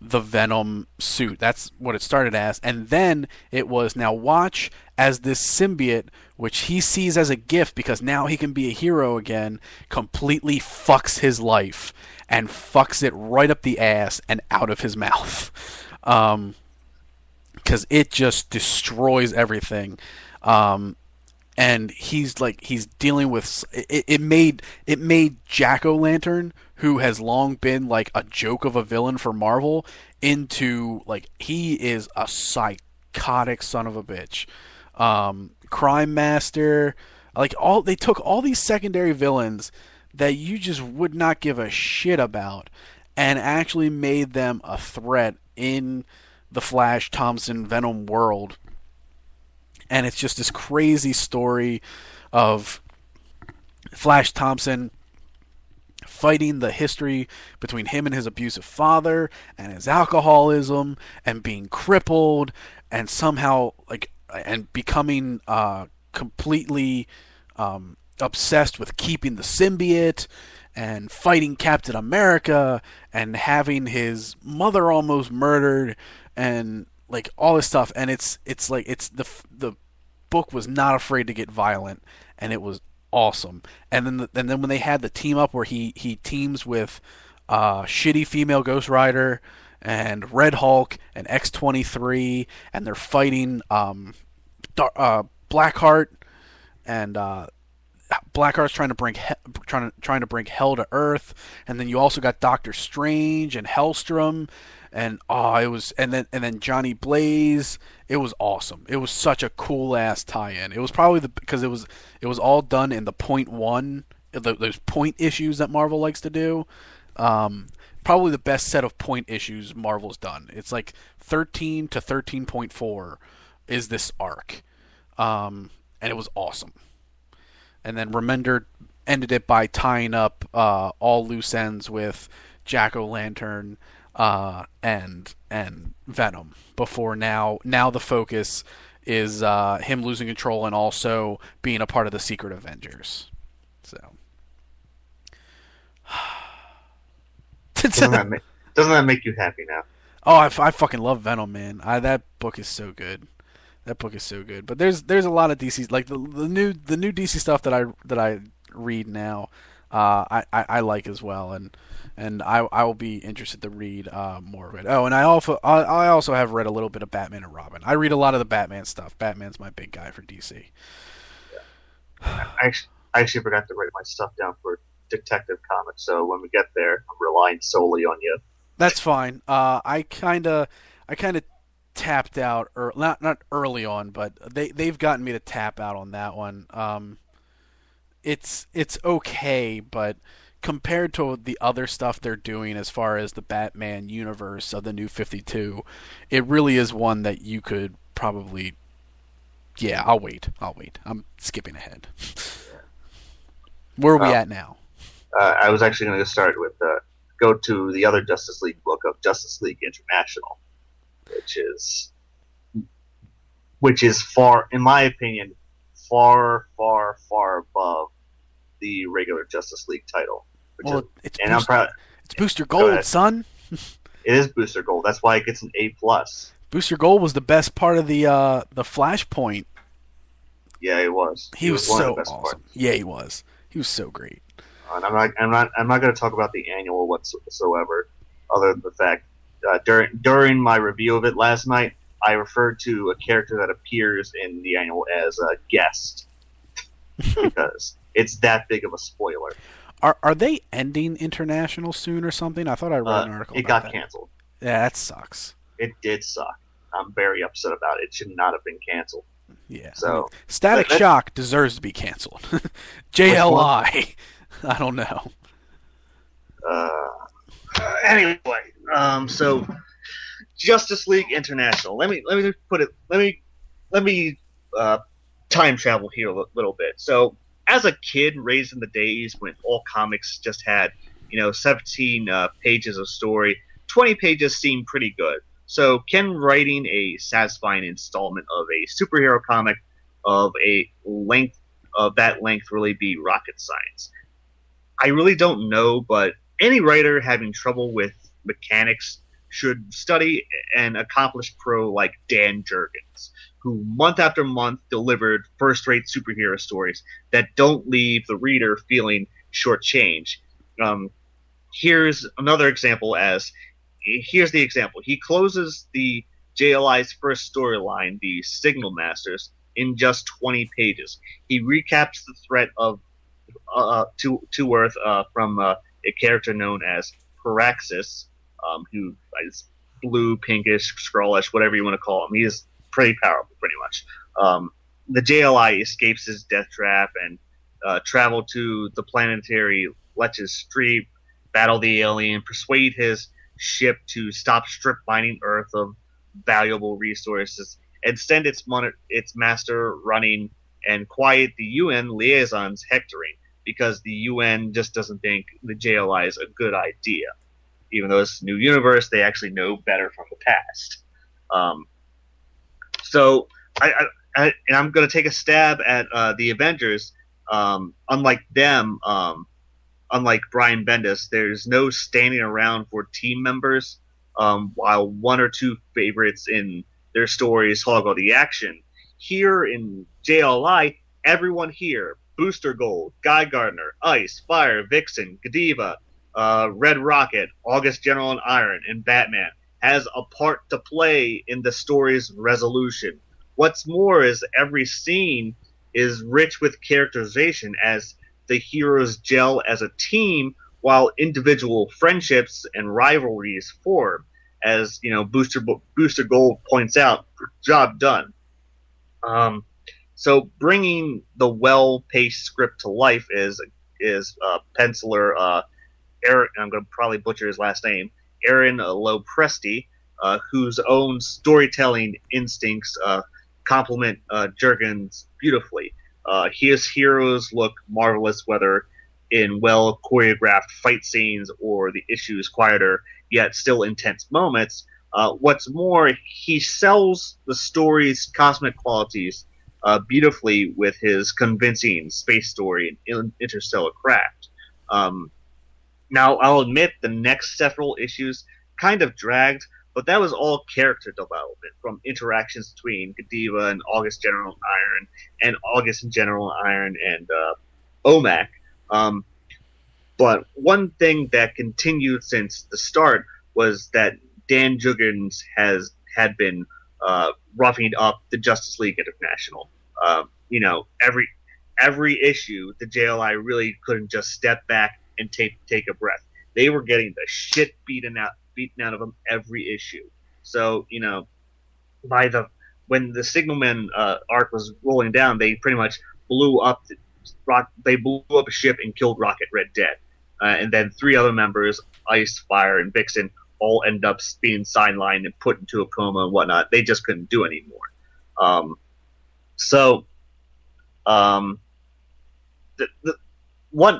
the Venom suit. That's what it started as. And then it was, now watch as this symbiote, which he sees as a gift because now he can be a hero again, completely fucks his life and fucks it right up the ass and out of his mouth. Because it just destroys everything. and he's dealing with it made Jack-O-Lantern, who has long been like a joke of a villain for Marvel, into like he is a psychotic son of a bitch. Crime Master, like all they took all these secondary villains that you just would not give a shit about and actually made them a threat in the Flash Thompson Venom world. And it's just this crazy story of Flash Thompson fighting the history between him and his abusive father and his alcoholism and being crippled and somehow like and becoming completely obsessed with keeping the symbiote and fighting Captain America and having his mother almost murdered and like all this stuff. And it's like it's the book was not afraid to get violent, and it was awesome. And then when they had the team up where he teams with shitty female Ghost Rider and Red Hulk and X-23, and they're fighting Blackheart, and Blackheart's trying to bring hell to Earth, and then you also got Doctor Strange and Hellstrom, and it was and then Johnny Blaze. It was awesome. It was such a cool ass tie-in. It was probably because it was all done in the point one, those point issues that Marvel likes to do. Probably the best set of point issues Marvel's done. It's like 13 to 13.4 is this arc, and it was awesome. And then Remender ended it by tying up all loose ends with Jack-O-Lantern and Venom. Before now the focus is him losing control and also being a part of the Secret Avengers. So doesn't that make you happy now? I fucking love Venom, man. That book is so good. That book is so good. But there's a lot of DC like the new DC stuff that I read now. I like as well, and I will be interested to read more of it. Oh, and I also have read a little bit of Batman and Robin. I read a lot of the Batman stuff. Batman's my big guy for DC. I actually forgot to write my stuff down for Detective Comics, so when we get there, I'm relying solely on you. That's fine. I kind of tapped out, or not early on, but they've gotten me to tap out on that one. It's okay, but compared to the other stuff they're doing as far as the Batman universe of the New 52, it really is one that you could probably. Yeah, I'll wait. I'm skipping ahead. Where are we at now? I was actually going to start with go to the other Justice League book of Justice League International, which is far, in my opinion, far above the regular Justice League title. I'm proud. It's Booster Gold, son. It is Booster Gold. That's why it gets an A+. Booster Gold was the best part of the Flashpoint. Yeah, it was. He was so awesome. Parts. Yeah, he was. He was so great. And I'm not going to talk about the annual whatsoever, other than the fact during my review of it last night, I referred to a character that appears in the annual as a guest because it's that big of a spoiler. Are they ending International soon or something? I thought I read an article. It got canceled. Yeah, that sucks. It did suck. I'm very upset about it. It should not have been canceled. Yeah. So Static Shock deserves to be canceled. JLI. I don't know. Anyway, so Justice League International. Let me time travel here a little bit. So, as a kid raised in the days when all comics just had 17 pages of story, 20 pages seemed pretty good. So, can writing a satisfying installment of a superhero comic of that length really be rocket science? I really don't know, but any writer having trouble with mechanics should study an accomplished pro like Dan Jurgens, who month after month delivered first-rate superhero stories that don't leave the reader feeling shortchanged. Here's another example. Here's the example. He closes the JLI's first storyline, the Signal Masters, in just 20 pages. He recaps the threat of to Earth from a character known as Paraxis, who is blue, pinkish, scrollish, whatever you want to call him. He is pretty powerful, pretty much. The JLI escapes his death trap and travel to the planetary Lech's Street, battle the alien, persuade his ship to stop strip mining Earth of valuable resources, and send its master running and quiet the UN liaisons hectoring because the UN just doesn't think the JLI is a good idea. Even though it's a new universe, they actually know better from the past. Um, so and I'm going to take a stab at the Avengers. Unlike them, unlike Brian Bendis, there's no standing around for team members. While one or two favorites in their stories hog all the action, here in JLI, everyone here, Booster Gold, Guy Gardner, Ice, Fire, Vixen, Godiva, Red Rocket, August General and Iron, and Batman, has a part to play in the story's resolution. What's more is every scene is rich with characterization as the heroes gel as a team while individual friendships and rivalries form. As you know, Booster Gold points out, job done. So bringing the well-paced script to life is penciler Aaron. I'm going to probably butcher his last name, Aaron Lopresti, whose own storytelling instincts complement Jurgens beautifully. His heroes look marvelous, whether in well choreographed fight scenes or the issue's quieter yet still intense moments. What's more, he sells the story's cosmic qualities beautifully with his convincing space story and interstellar craft. Now, I'll admit the next several issues kind of dragged, but that was all character development from interactions between Godiva and August General Iron and August and General Iron and OMAC. But one thing that continued since the start was that Dan Jurgens had been roughing up the Justice League International. Every issue, the JLI really couldn't just step back and take a breath. They were getting the shit beaten out of them every issue. So when the Signalman arc was rolling down, they pretty much blew up a ship and killed Rocket Red dead. And then three other members, Ice, Fire, and Vixen, all end up being sidelined and put into a coma and whatnot. They just couldn't do anymore.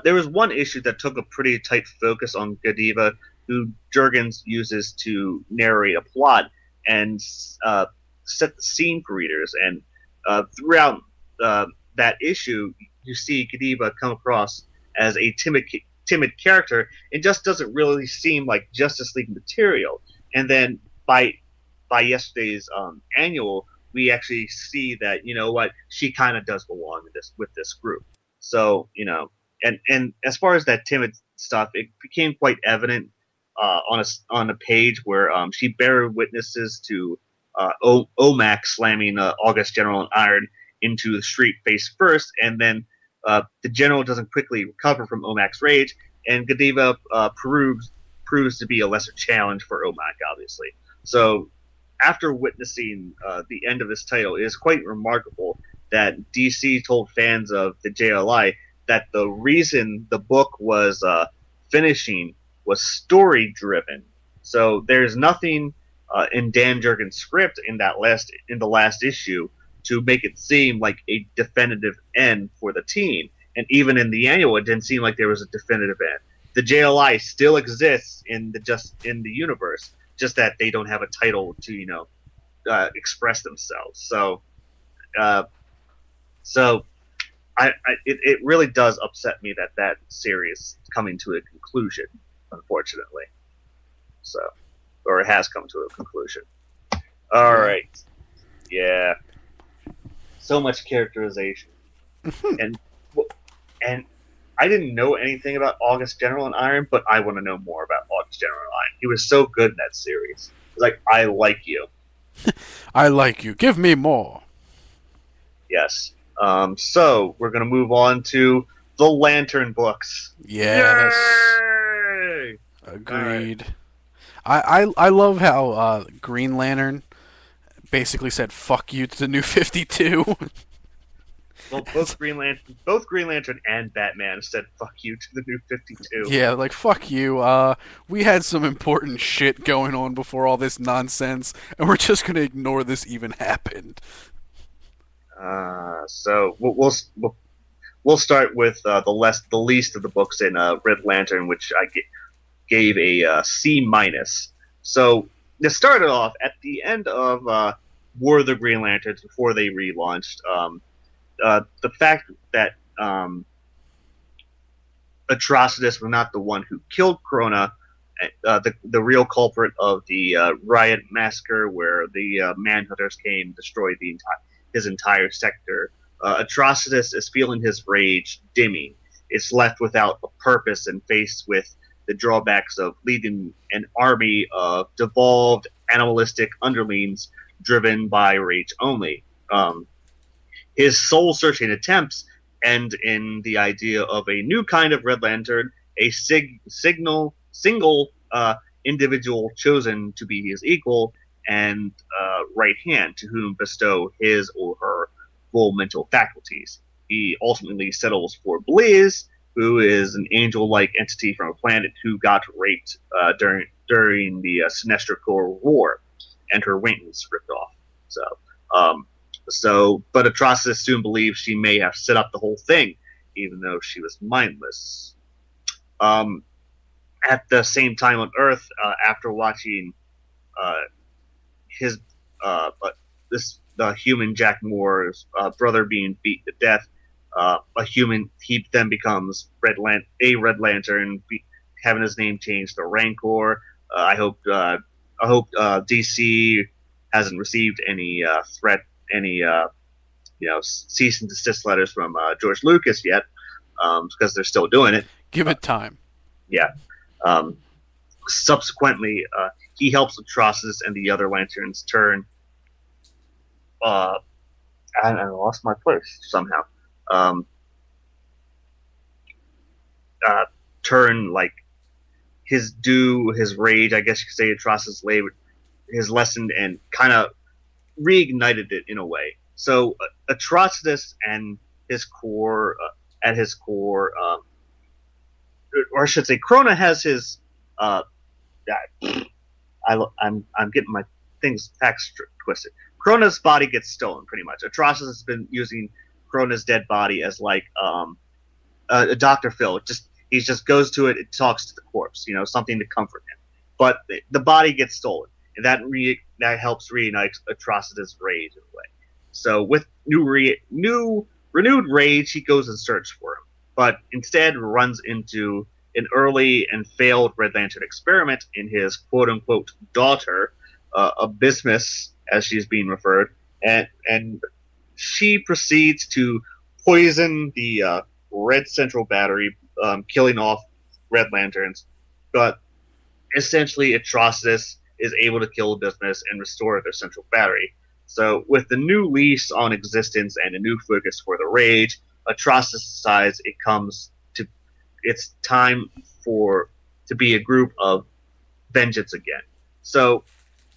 There was one issue that took a pretty tight focus on Godiva, who Jurgens uses to narrate a plot and set the scene for readers. And throughout that issue, you see Godiva come across as a timid character and just doesn't really seem like Justice League material. And then by yesterday's annual, we actually see that she kind of does belong with this group. So and as far as that timid stuff, it became quite evident on a page where she bare witnesses to OMAC slamming August General and Iron into the street face first, and then the General doesn't quickly recover from OMAC's rage, and Godiva proves to be a lesser challenge for OMAC, obviously. So after witnessing the end of this title, it is quite remarkable that DC told fans of the JLI that the reason the book was finishing was story driven. So there's nothing in Dan Jurgens' script in the last issue to make it seem like a definitive end for the team. And even in the annual, it didn't seem like there was a definitive end. The JLI still exists in the universe, just that they don't have a title to express themselves. So it really does upset me that series is coming to a conclusion, unfortunately. So, or it has come to a conclusion. All right, yeah. So much characterization, and I didn't know anything about August General and Iron, but I want to know more about August General and Iron. He was so good in that series. It's like, I like you. I like you. Give me more. Yes. So we're gonna move on to the Lantern books. Yes, Yay! All right. agreed. I love how Green Lantern basically said "fuck you" to the New 52. Well, both Green Lantern and Batman said "fuck you" to the New 52. Yeah, like fuck you. We had some important shit going on before all this nonsense, and we're just gonna ignore this even happened. So we'll start with the least of the books in Red Lantern, which I gave a C minus. So to start it off, at the end of War of the Green Lanterns, before they relaunched, the fact that Atrocitus was not the one who killed Corona, the real culprit of the riot massacre where the Manhunters came, destroyed his entire sector. Atrocitus is feeling his rage dimming. It's left without a purpose and faced with the drawbacks of leading an army of devolved animalistic underlings driven by rage only. His soul-searching attempts end in the idea of a new kind of Red Lantern, a single individual chosen to be his equal and right hand to whom bestow his or her full mental faculties. He ultimately settles for Blaze, who is an angel-like entity from a planet who got raped during the Sinestro Corps War, and her wings ripped off. So, um, but Atrocitus soon believes she may have set up the whole thing, even though she was mindless. Um, at the same time on Earth, after watching uh, his this the human Jack Moore's brother being beat to death, he then becomes a Red Lantern, having his name changed to Rancor. I hope DC hasn't received any any cease and desist letters from George Lucas yet, because they're still doing it. Give Uh, it time. yeah. Um, Subsequently, he helps Atrocitus and the other Lanterns turn. Uh, I lost my place somehow. Um, uh, Turn like his rage, I guess you could say, Atrocitus' his lesson, and kind of reignited it in a way. So Atrocitus and his core, at his core, or I should say, Krona has his. Uh, I'm getting my things facts twisted. Krona's body gets stolen pretty much. Atrocitus has been using Krona's dead body as like Dr. Phil. He just goes to it, it talks to the corpse, something to comfort him. But the body gets stolen, and that helps reignite Atrocitus' rage in a way. So with new renewed rage, he goes in search for him, but instead runs into an early and failed Red Lantern experiment in his quote unquote daughter, Abysmus, as she's being referred, and she proceeds to poison the Red Central Battery, killing off Red Lanterns. But essentially, Atrocitus is able to kill Abysmus and restore their Central Battery. So, with the new lease on existence and a new focus for the Rage, Atrocitus decides it's time to be a group of vengeance again. So,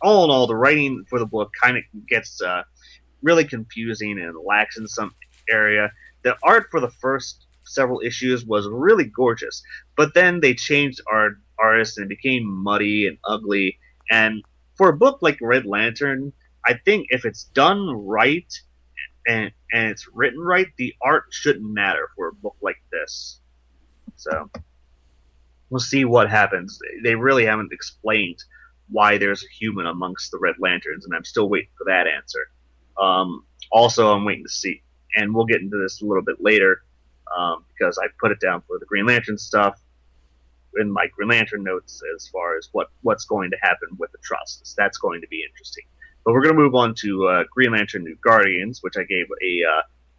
all in all, the writing for the book kind of gets really confusing and lacks in some area. The art for the first several issues was really gorgeous, but then they changed artists and it became muddy and ugly. And for a book like Red Lantern, I think if it's done right and it's written right, the art shouldn't matter for a book like this. So we'll see what happens. They really haven't explained why there's a human amongst the Red Lanterns, and I'm still waiting for that answer. Also, I'm waiting to see, and we'll get into this a little bit later, because I put it down for the Green Lantern stuff in my Green Lantern notes as far as what's going to happen with Atrocitus. That's going to be interesting. But we're going to move on to Green Lantern New Guardians, which I gave a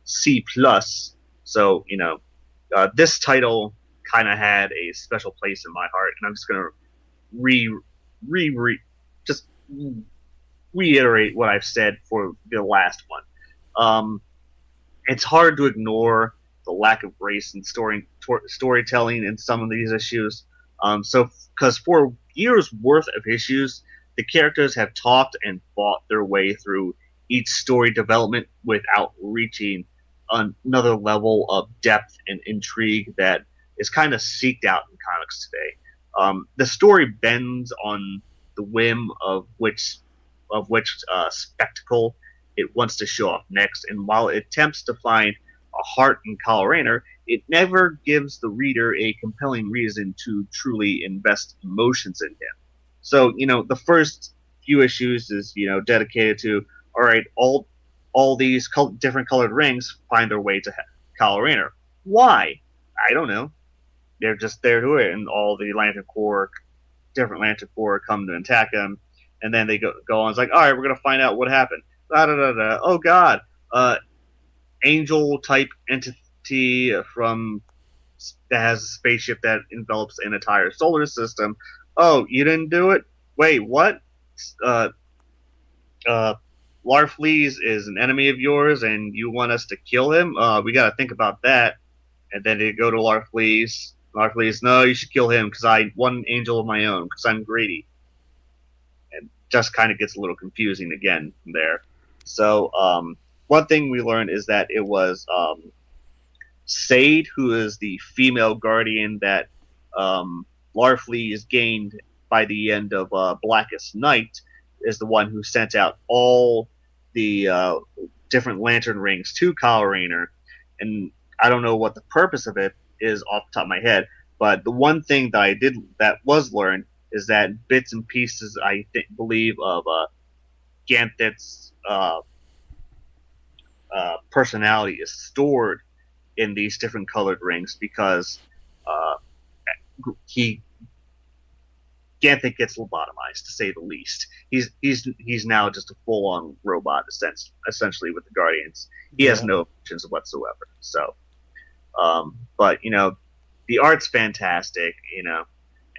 C plus. So this title kind of had a special place in my heart, and I'm just going to just reiterate what I've said for the last one. it's hard to ignore the lack of grace and storytelling in some of these issues. So, because for years worth of issues, the characters have talked and fought their way through each story development without reaching another level of depth and intrigue that is kind of seeked out in comics today. The story bends on the whim of which spectacle it wants to show off next, and while it attempts to find a heart in Kyle Rayner, it never gives the reader a compelling reason to truly invest emotions in him. So, the first few issues is, dedicated to, all right, all these different colored rings find their way to Kyle Rayner. Why? I don't know. They're just there to it, and all the different Lantern Corps come to attack him, and then they go on. It's like, all right, we're gonna find out what happened. Da, da, da, da. Oh God, angel type entity from that has a spaceship that envelops an entire solar system. Oh, you didn't do it? Wait, what? Uh, uh, Larfleeze is an enemy of yours, and you want us to kill him? We got to think about that. And then they go to Larfleeze. Larfleeze, no, you should kill him because I one angel of my own because I'm greedy. And just kind of gets a little confusing again from there. So one thing we learned is that it was Sade, who is the female guardian that Larfleeze gained by the end of Blackest Night, is the one who sent out all the different lantern rings to Kyle Rayner. And I don't know what the purpose of it is off the top of my head, but the one thing that was learned is that bits and pieces, believe, of Ganthet's personality is stored in these different colored rings because uh, he Ganthet gets lobotomized, to say the least. He's now just a full on robot, essentially with the Guardians. He has Yeah. no options whatsoever. So, but the art's fantastic.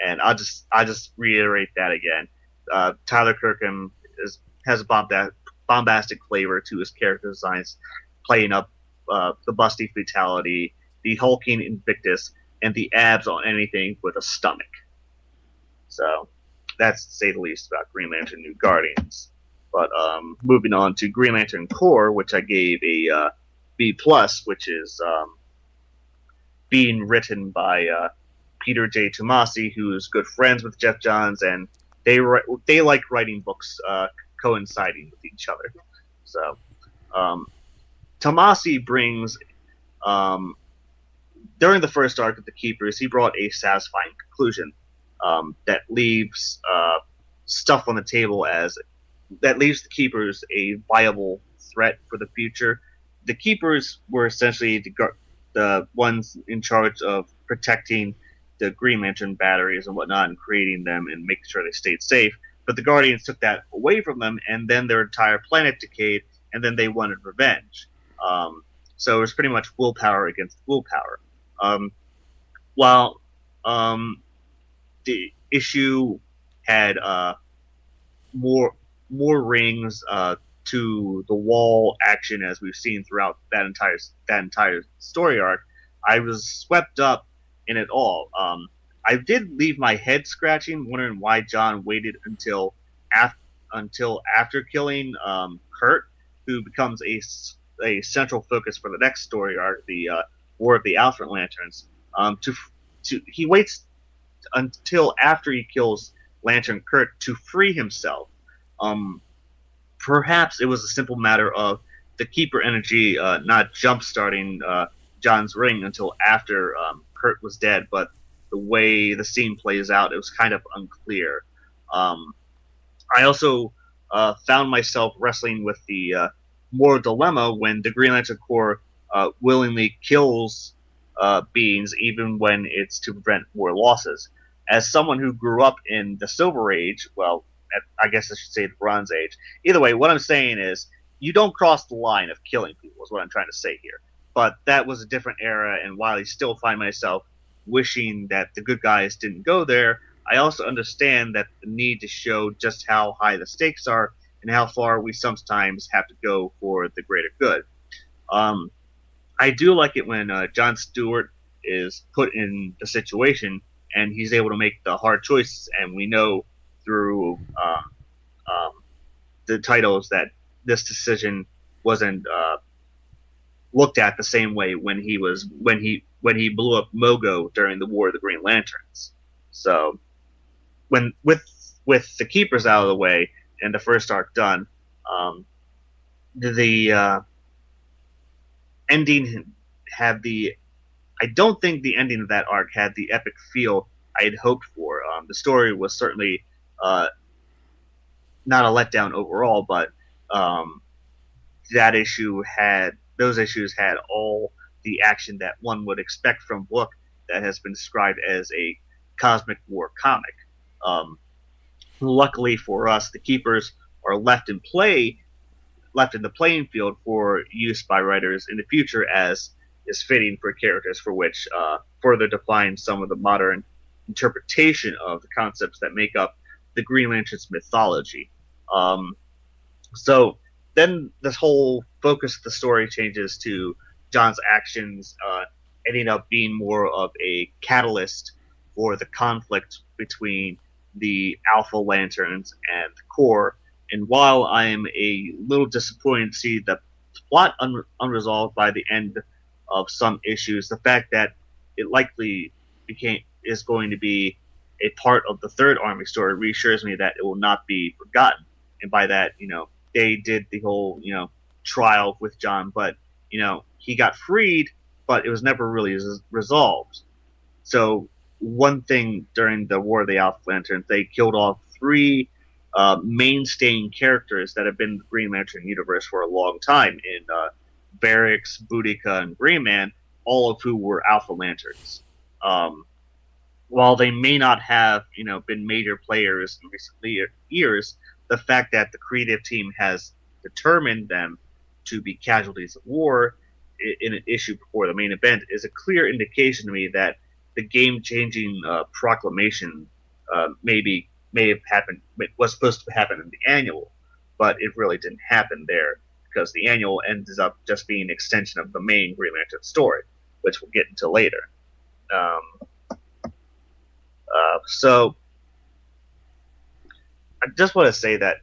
And I'll just reiterate that again. Tyler Kirkham has a bombastic flavor to his character designs, playing up the busty fatality, the hulking Invictus, and the abs on anything with a stomach. So that's to say the least about Green Lantern New Guardians. But moving on to Green Lantern Corps, which I gave a B plus, which is being written by Peter J. Tomasi, who is good friends with Jeff Johns, and they like writing books coinciding with each other. So Tomasi brings during the first arc of the Keepers, he brought a satisfying conclusion that leaves stuff on the table that leaves the Keepers a viable threat for the future. The Keepers were essentially the ones in charge of protecting the Green Lantern batteries and whatnot, and creating them and making sure they stayed safe. But the Guardians took that away from them, and then their entire planet decayed, and then they wanted revenge. So it was pretty much willpower against willpower. While the issue had more rings to the wall action as we've seen throughout that entire story arc, I was swept up in it all. I did leave my head scratching, wondering why John waited until after killing Kurt, who becomes a central focus for the next story arc, the War of the Alpha Lanterns. He waits until after he kills Lantern Kurt to free himself. Perhaps it was a simple matter of the Keeper energy not jump-starting John's ring until after Kurt was dead, but the way the scene plays out, it was kind of unclear. I also found myself wrestling with the moral dilemma when the Green Lantern Corps willingly kills beings, even when it's to prevent more losses. As someone who grew up in the Silver Age, well, I guess I should say the Bronze Age. Either way, what I'm saying is you don't cross the line of killing people, is what I'm trying to say here. But that was a different era, and while I still find myself wishing that the good guys didn't go there, I also understand that the need to show just how high the stakes are and how far we sometimes have to go for the greater good. I do like it when John Stewart is put in the situation and he's able to make the hard choices, and we know through um, the titles that this decision wasn't looked at the same way when he blew up Mogo during the War of the Green Lanterns. So when with the keepers out of the way and the first arc done, um, the ending had the I don't think the ending of that arc had the epic feel I had hoped for. The story was certainly uh, not a letdown overall, but um, that issue had those issues had all the action that one would expect from a book that has been described as a cosmic war comic. Um, Luckily for us, the keepers are left in the playing field for use by writers in the future, as is fitting for characters for which further define some of the modern interpretation of the concepts that make up the Green Lantern's mythology. Um, so then this whole focus of the story changes to John's actions ending up being more of a catalyst for the conflict between the Alpha Lanterns and the Core. And while I am a little disappointed to see the plot unresolved by the end of some issues, the fact that it likely became is going to be a part of the third army story reassures me that it will not be forgotten. And by that, they did the whole, trial with John, but he got freed, but it was never really resolved. So one thing during the War of the Alpha Lanterns, they killed off three mainstaying characters that have been in the Green Lantern universe for a long time in Barracks, Boudica, and Green Man, all of who were Alpha Lanterns. Um, while they may not have, been major players in recent years, the fact that the creative team has determined them to be casualties of war in an issue before the main event is a clear indication to me that the game-changing proclamation may have happened was supposed to happen in the annual, but it really didn't happen there because the annual ends up just being an extension of the main Green Lantern story, which we'll get into later. Um, so I just want to say that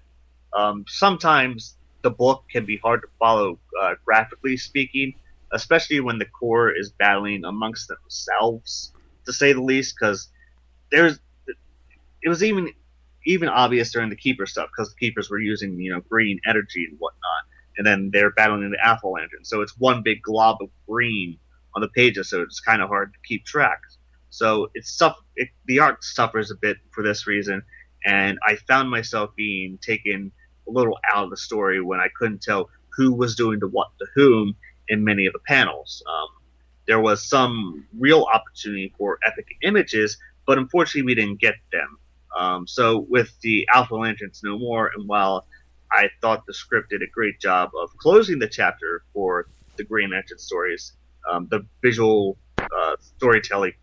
sometimes the book can be hard to follow graphically speaking, especially when the Core is battling amongst themselves, to say the least. Because there's, it was even obvious during the Keeper stuff because the Keepers were using green energy and whatnot, and then they're battling the Alpha Lantern, so it's one big glob of green on the pages, so it's kind of hard to keep track. So the art suffers a bit for this reason, and I found myself being taken a little out of the story when I couldn't tell who was doing the what to whom in many of the panels. There was some real opportunity for epic images, but unfortunately we didn't get them. So with the Alpha Lanterns No More, and while I thought the script did a great job of closing the chapter for the Green Lantern stories, the visual storytelling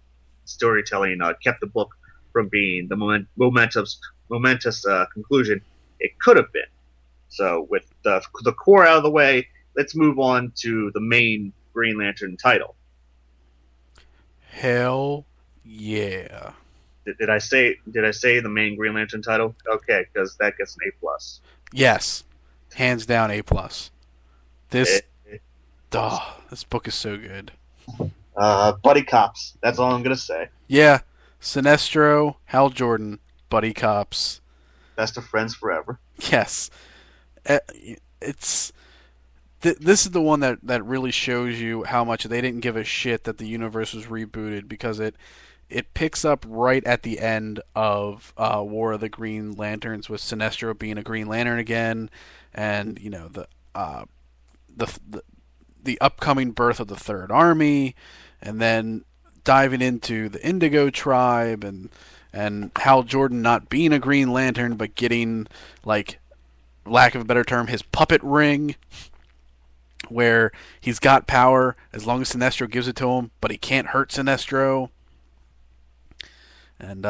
kept the book from being the momentous conclusion it could have been. So with the core out of the way, let's move on to the main Green Lantern title. Hell yeah. Did I say the main Green Lantern title? Okay, because that gets an A+. Yes. Hands down A plus. This Eh, this book is so good. Buddy cops. That's all I'm gonna say. Yeah. Sinestro, Hal Jordan, Buddy Cops. Best of friends forever. Yes. It's this is the one that really shows you how much they didn't give a shit that the universe was rebooted, because it picks up right at the end of War of the Green Lanterns with Sinestro being a Green Lantern again, and the the upcoming birth of the Third Army, and then diving into the Indigo Tribe, and Hal Jordan not being a Green Lantern but getting, like, lack of a better term, his puppet ring, where he's got power as long as Sinestro gives it to him, but he can't hurt Sinestro. And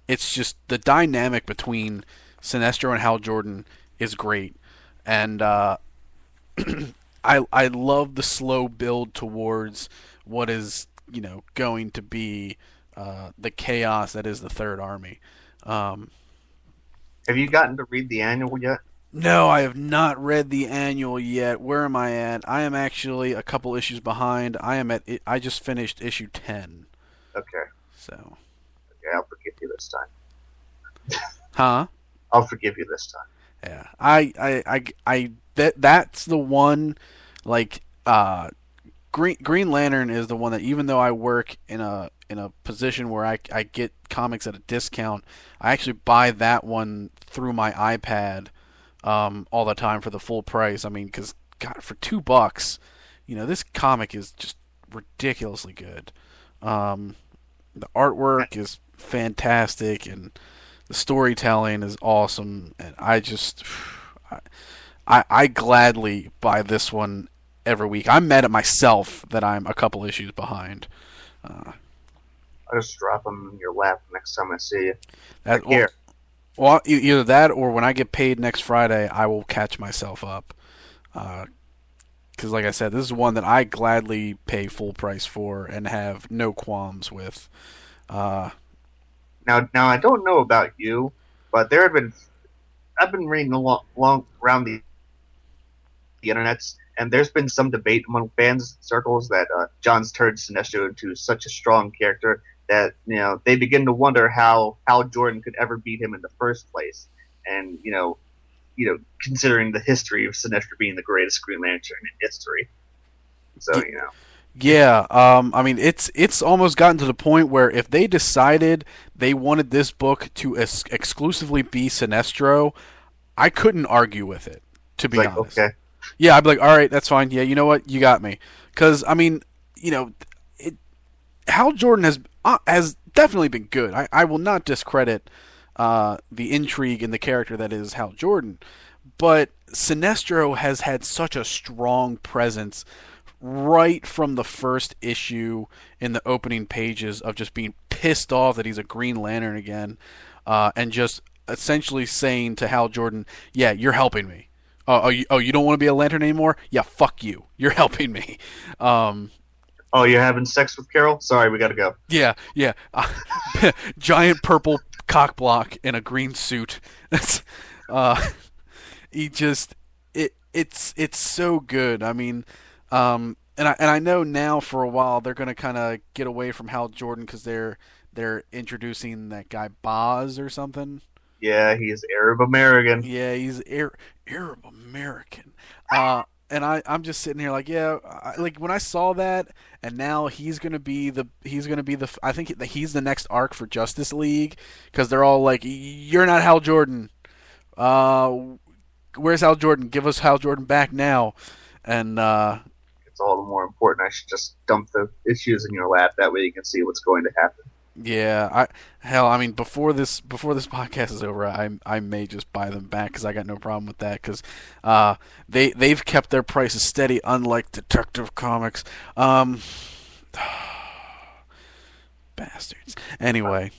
it's just the dynamic between Sinestro and Hal Jordan is great. And I love the slow build towards what is going to be the chaos that is the Third Army. Um, Have you gotten to read the annual yet? no, I have not read the annual yet. Where am I at? I am actually a couple issues behind. I just finished issue 10. Okay, So, okay, I'll forgive you this time. huh? I'll forgive you this time. Yeah. That's the one like Green Lantern is the one that, even though I work in a position where I get comics at a discount, I actually buy that one through my iPad all the time for the full price. I mean, because God, for $2, this comic is just ridiculously good. Um, the artwork is fantastic, and the storytelling is awesome, and I gladly buy this one every week. I'm mad at myself that I'm a couple issues behind. Uh, I'll just drop them in your lap next time I see you. that Like well, here, either that or when I get paid next Friday, I will catch myself up. Because, like I said, this is one that I gladly pay full price for and have no qualms with. Uh, now I don't know about you, but I've been reading along around the internets, and there's been some debate among fans circles that John's turned Sinestro into such a strong character that they begin to wonder how Hal Jordan could ever beat him in the first place, and considering the history of Sinestro being the greatest Green Lantern in history. So Yeah, I mean it's almost gotten to the point where if they decided they wanted this book to exclusively be Sinestro, I couldn't argue with it, to it's be like honest. okay, Yeah, I'd be like, all right, that's fine. Yeah, you know what, you got me. Because I mean, you know, it, Hal Jordan has definitely been good. I will not discredit the intrigue and the character that is Hal Jordan, but Sinestro has had such a strong presence right from the first issue in the opening pages of just being pissed off that he's a Green Lantern again, and just essentially saying to Hal Jordan, "Yeah, you're helping me. You don't want to be a Lantern anymore? Yeah, fuck you. You're helping me." Um, oh, you're having sex with Carol? Sorry, we gotta go. yeah, yeah. Giant purple cock block in a green suit. That's uh, he just it's so good. I mean, and I know now for a while they're gonna kind of get away from Hal Jordan because they're introducing that guy Boz or something. Yeah, he's Arab American. Yeah, he's Arab American. And I'm just sitting here like, yeah, like when I saw that, and now he's gonna be the I think he's the next arc for Justice League because they're all like, you're not Hal Jordan. Uh, where's Hal Jordan? Give us Hal Jordan back now. And It's all the more important. I should just dump the issues in your lap. That way you can see what's going to happen. yeah, I mean, before this podcast is over, I may just buy them back because I got no problem with that because they've kept their prices steady, unlike Detective Comics. Bastards. Anyway,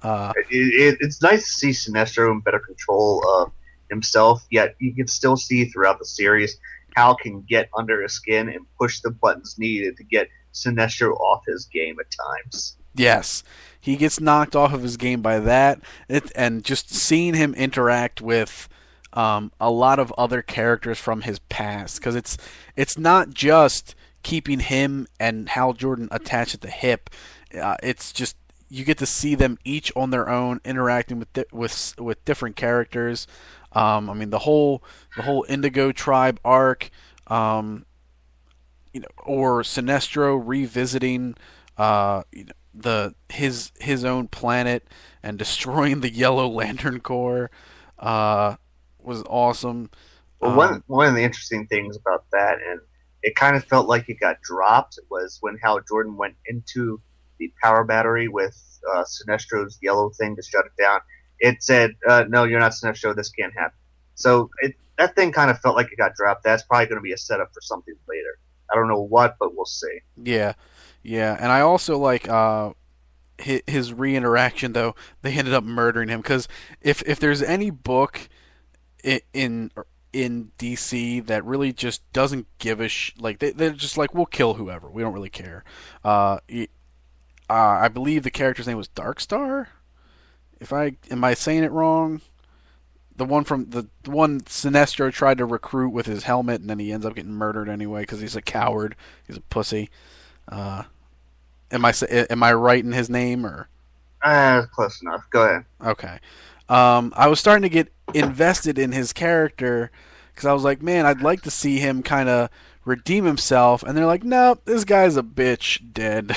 uh, It's nice to see Sinestro in better control of himself, yet you can still see throughout the series how can get under his skin and push the buttons needed to get Sinestro off his game at times. yes, he gets knocked off of his game by that, and just seeing him interact with a lot of other characters from his past, because it's not just keeping him and Hal Jordan attached at the hip. It's just you get to see them each on their own interacting with different characters. I mean the whole Indigo Tribe arc, or Sinestro revisiting his own planet and destroying the Yellow Lantern Corps uh, was awesome. Well, one of the interesting things about that, and it kind of felt like it got dropped, was when Hal Jordan went into the power battery with Sinestro's yellow thing to shut it down. It said, "No, you're not Sinestro. This can't happen." So that thing kind of felt like it got dropped. That's probably going to be a setup for something later. I don't know what, but we'll see. Yeah, yeah, and I also like his re-interaction though. They ended up murdering him because if there's any book in in DC that really just doesn't give a like they're just like, we'll kill whoever, we don't really care. Uh, I believe the character's name was Darkstar. If I am I saying it wrong? The one from the one Sinestro tried to recruit with his helmet, and then he ends up getting murdered anyway because he's a coward. He's a pussy. Uh, am I right in his name or? Close enough. Go ahead. Okay. I was starting to get invested in his character because I was like, man, I'd like to see him kind of redeem himself. And they're like, no, this guy's a bitch, dead.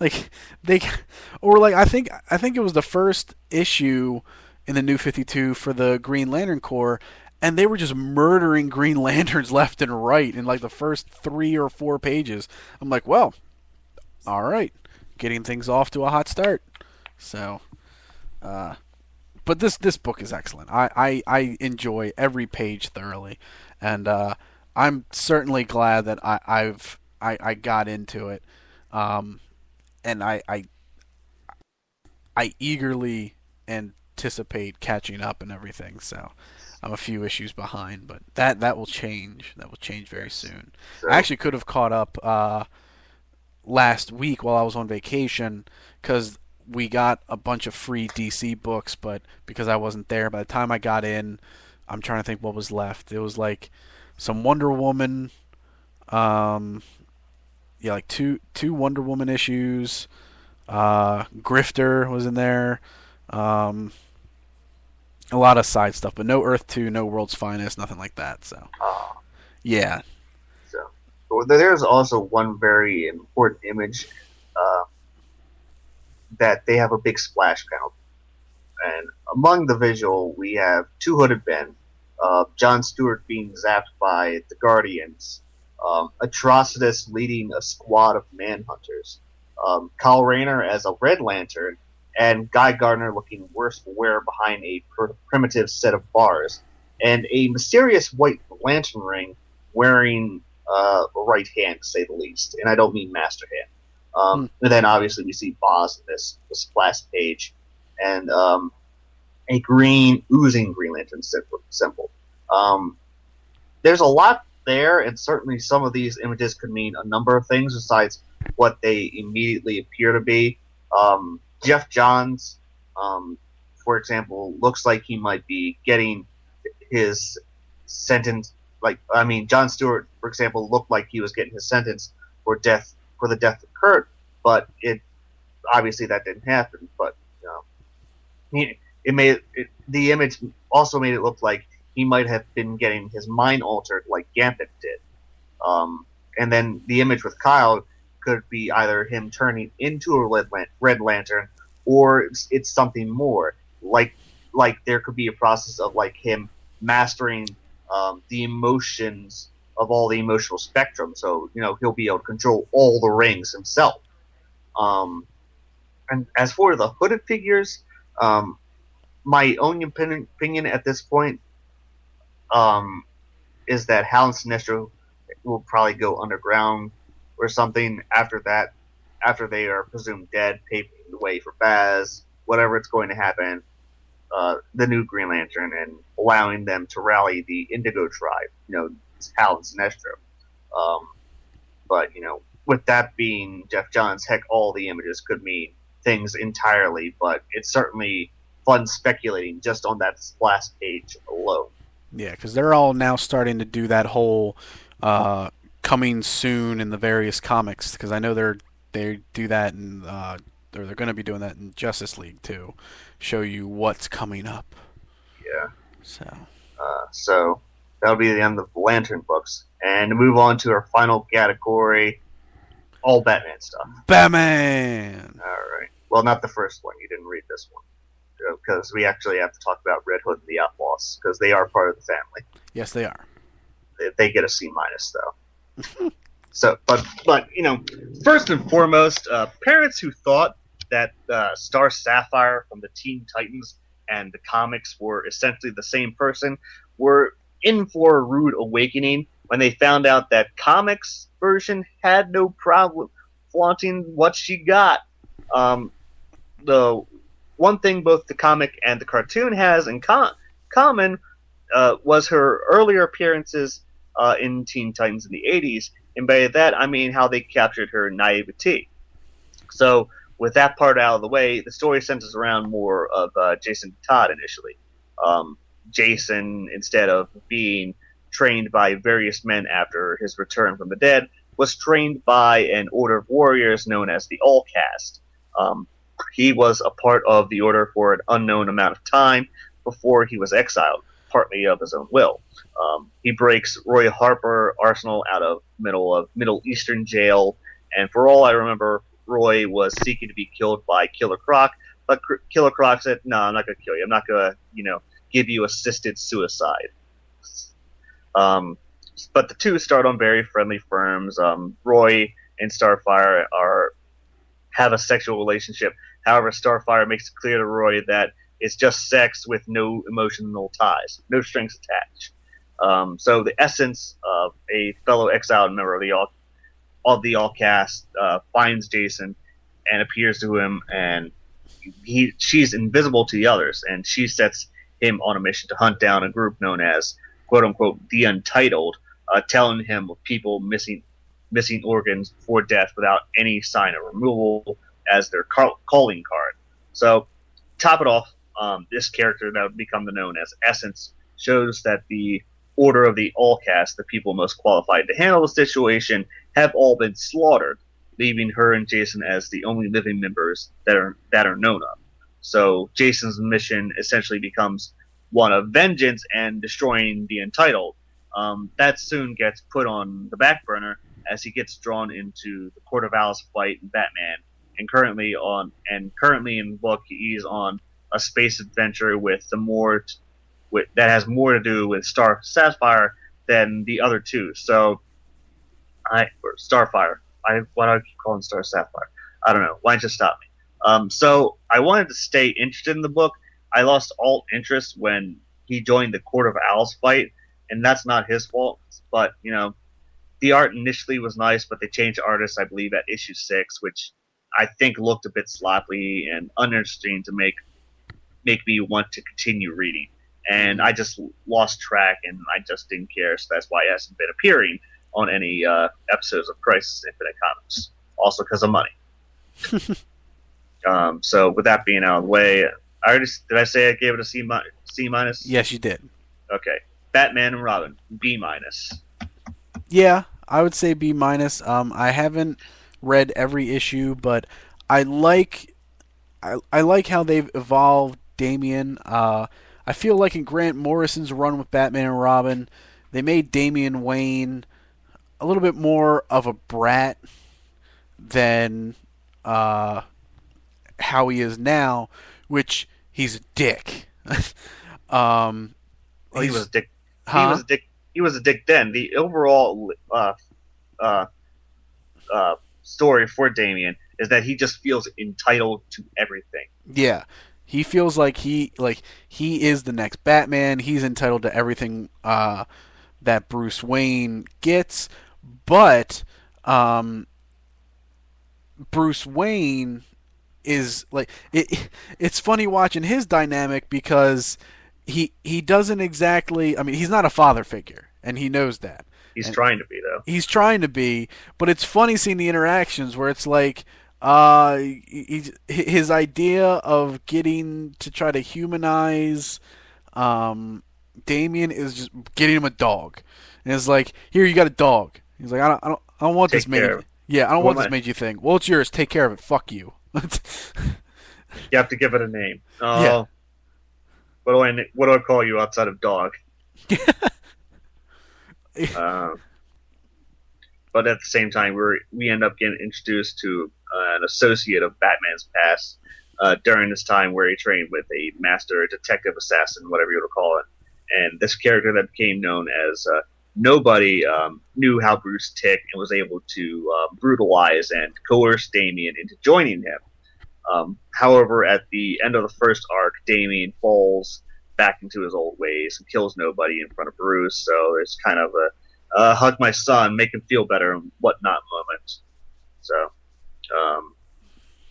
like they, or like I think it was the first issue in the New 52 for the Green Lantern Corps, and they were just murdering Green Lanterns left and right in like the first 3 or 4 pages. I'm like, well, all right, getting things off to a hot start. So, but this book is excellent. I enjoy every page thoroughly, and I'm certainly glad that I got into it, and I eagerly anticipate catching up and everything. So I'm a few issues behind, but that will change. That will change very Yes. soon. I So, actually could have caught up last week while I was on vacation because we got a bunch of free DC books, but because I wasn't there, by the time I got in, I'm trying to think what was left. It was like some Wonder Woman, um, yeah, like two Wonder Woman issues. Grifter was in there. Um, a lot of side stuff, but no Earth 2, no World's Finest, nothing like that. So uh, yeah, so but there's also one very important image uh, that they have a big splash panel. And among the visual, we have Two Hooded Ben, John Stewart being zapped by the Guardians, Atrocitus leading a squad of manhunters, Kyle Rayner as a Red Lantern, and Guy Gardner looking worse for wear behind a primitive set of bars, and a mysterious white lantern ring wearing a right hand, to say the least, and I don't mean master hand. hmm. And then obviously we see Boz in this last page, and a green oozing Green Lantern symbol. Um, there's a lot there, and certainly some of these images could mean a number of things besides what they immediately appear to be. Jeff Johns, for example, looks like he might be getting his sentence. Like, I mean, John Stewart, for example, looked like he was getting his sentence for the death of Kurt, but it obviously that didn't happen. But you know, the image also made it look like he might have been getting his mind altered like Gambit did. And then the image with Kyle could be either him turning into a Red Lantern, or it's something more. Like there could be a process of like him mastering the emotions of all the emotional spectrum. So he'll be able to control all the rings himself. And as for the hooded figures, my own opinion at this point is that Hal and Sinestro will probably go underground or something after that, after they are presumed dead, paving the way for Baz, whatever it's going to happen, the new Green Lantern, and allowing them to rally the Indigo Tribe, Hal and Sinestro. But, with that being Jeff Johns, heck, all the images could mean things entirely, but it's certainly fun speculating just on that splash page alone. Yeah, because they're all now starting to do that whole coming soon in the various comics. Because I know they do that in or they're going to be doing that in Justice League too, show you what's coming up. Yeah. So So that'll be the end of the Lantern books. And to move on to our final category, all Batman stuff. Batman. All right. Well, not the first one. You didn't read this one. Because we actually have to talk about Red Hood and the Outlaws, because they are part of the family. Yes, they are. They get a C minus though. So, but first and foremost, parents who thought that Star Sapphire from the Teen Titans and the comics were essentially the same person were in for a rude awakening when they found out that comics version had no problem flaunting what she got. The one thing both the comic and the cartoon has in common was her earlier appearances in Teen Titans in the 80s. And by that, I mean how they captured her naivety. So, with that part out of the way, the story centers around more of Jason Todd initially. Um, Jason, instead of being trained by various men after his return from the dead, was trained by an order of warriors known as the All Cast. Um, he was a part of the order for an unknown amount of time before he was exiled, partly of his own will. He breaks Roy Harper Arsenal out of Middle Eastern jail, and for all I remember, Roy was seeking to be killed by Killer Croc, but Killer Croc said, "No, I'm not going to kill you. I'm not going to, give you assisted suicide." Um, but the two start on very friendly terms. Roy and Starfire have a sexual relationship. However, Starfire makes it clear to Roy that it's just sex with no emotional ties, no strings attached. So the essence of a fellow exiled member of the All Cast finds Jason and appears to him, and she's invisible to the others, and she sets him on a mission to hunt down a group known as "quote unquote" the Untitled, telling him of people missing organs before death without any sign of removal as their calling card. So, top it off, this character that would become known as Essence shows that the order of the All Cast, the people most qualified to handle the situation, have all been slaughtered, leaving her and Jason as the only living members that are known of. So Jason's mission essentially becomes one of vengeance and destroying the Entitled. That soon gets put on the back burner as he gets drawn into the Court of Owls fight in Batman, and currently in the book he's on a space adventure that has more to do with Star Sapphire than the other two. So Starfire. Why do I keep calling Star Sapphire? I don't know. Why don't you stop me? So I wanted to stay interested in the book. I lost all interest when he joined the Court of Owls fight, and that's not his fault. But the art initially was nice, but they changed artists, I believe, at issue 6, which I think looked a bit sloppy and uninteresting to make me want to continue reading. And I just lost track, and I just didn't care. So that's why it hasn't been appearing on any episodes of Crisis Infinite Comics. Also because of money. So with that being out of the way, did I say I gave it a C minus? Yes, you did. Okay. Batman and Robin, B minus. Yeah, I would say B minus. I haven't read every issue, but I like I like how they've evolved Damian. I feel like in Grant Morrison's run with Batman and Robin, they made Damian Wayne a little bit more of a brat than how he is now, which he's a dick. Well, he was a dick. He Huh? was a dick. He was a dick then. The overall uh, story for Damien is that he just feels entitled to everything. Yeah. He feels like he is the next Batman. He's entitled to everything that Bruce Wayne gets, but Bruce Wayne is like it's funny watching his dynamic because he doesn't exactly. I mean, he's not a father figure, and he knows that. He's And trying to be though. he's trying to be, but it's funny seeing the interactions where it's like his idea of getting to try to humanize Damien is just getting him a dog, and it's like, here, you got a dog. He's like, I don't want this Take care made. of it. Yeah, I don't What want am this I? made you think. Well, it's yours. Take care of it. Fuck you. You have to give it a name. Yeah. Oh, what do I call you outside of dog? Um, but at the same time, we end up getting introduced to an associate of Batman's past during this time where he trained with a master detective assassin, whatever you want to call it. And this character that became known as Nobody knew how Bruce ticked and was able to brutalize and coerce Damien into joining him. However, at the end of the first arc, Damien falls back into his old ways and kills Nobody in front of Bruce. So it's kind of a hug my son, make him feel better, and whatnot moment. So um,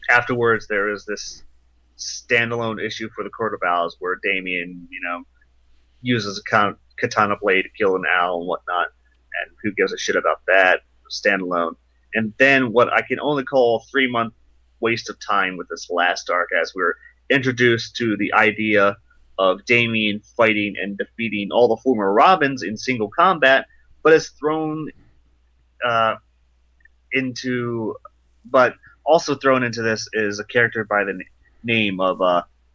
afterwards, there is this standalone issue for the Court of Owls where Damien, uses a katana blade to kill an owl and whatnot, and who gives a shit about that? Standalone. And then what I can only call a 3 month waste of time with this last arc, as we're introduced to the idea of Damien fighting and defeating all the former Robins in single combat, but is thrown uh, into, but also thrown into this is a character by the name of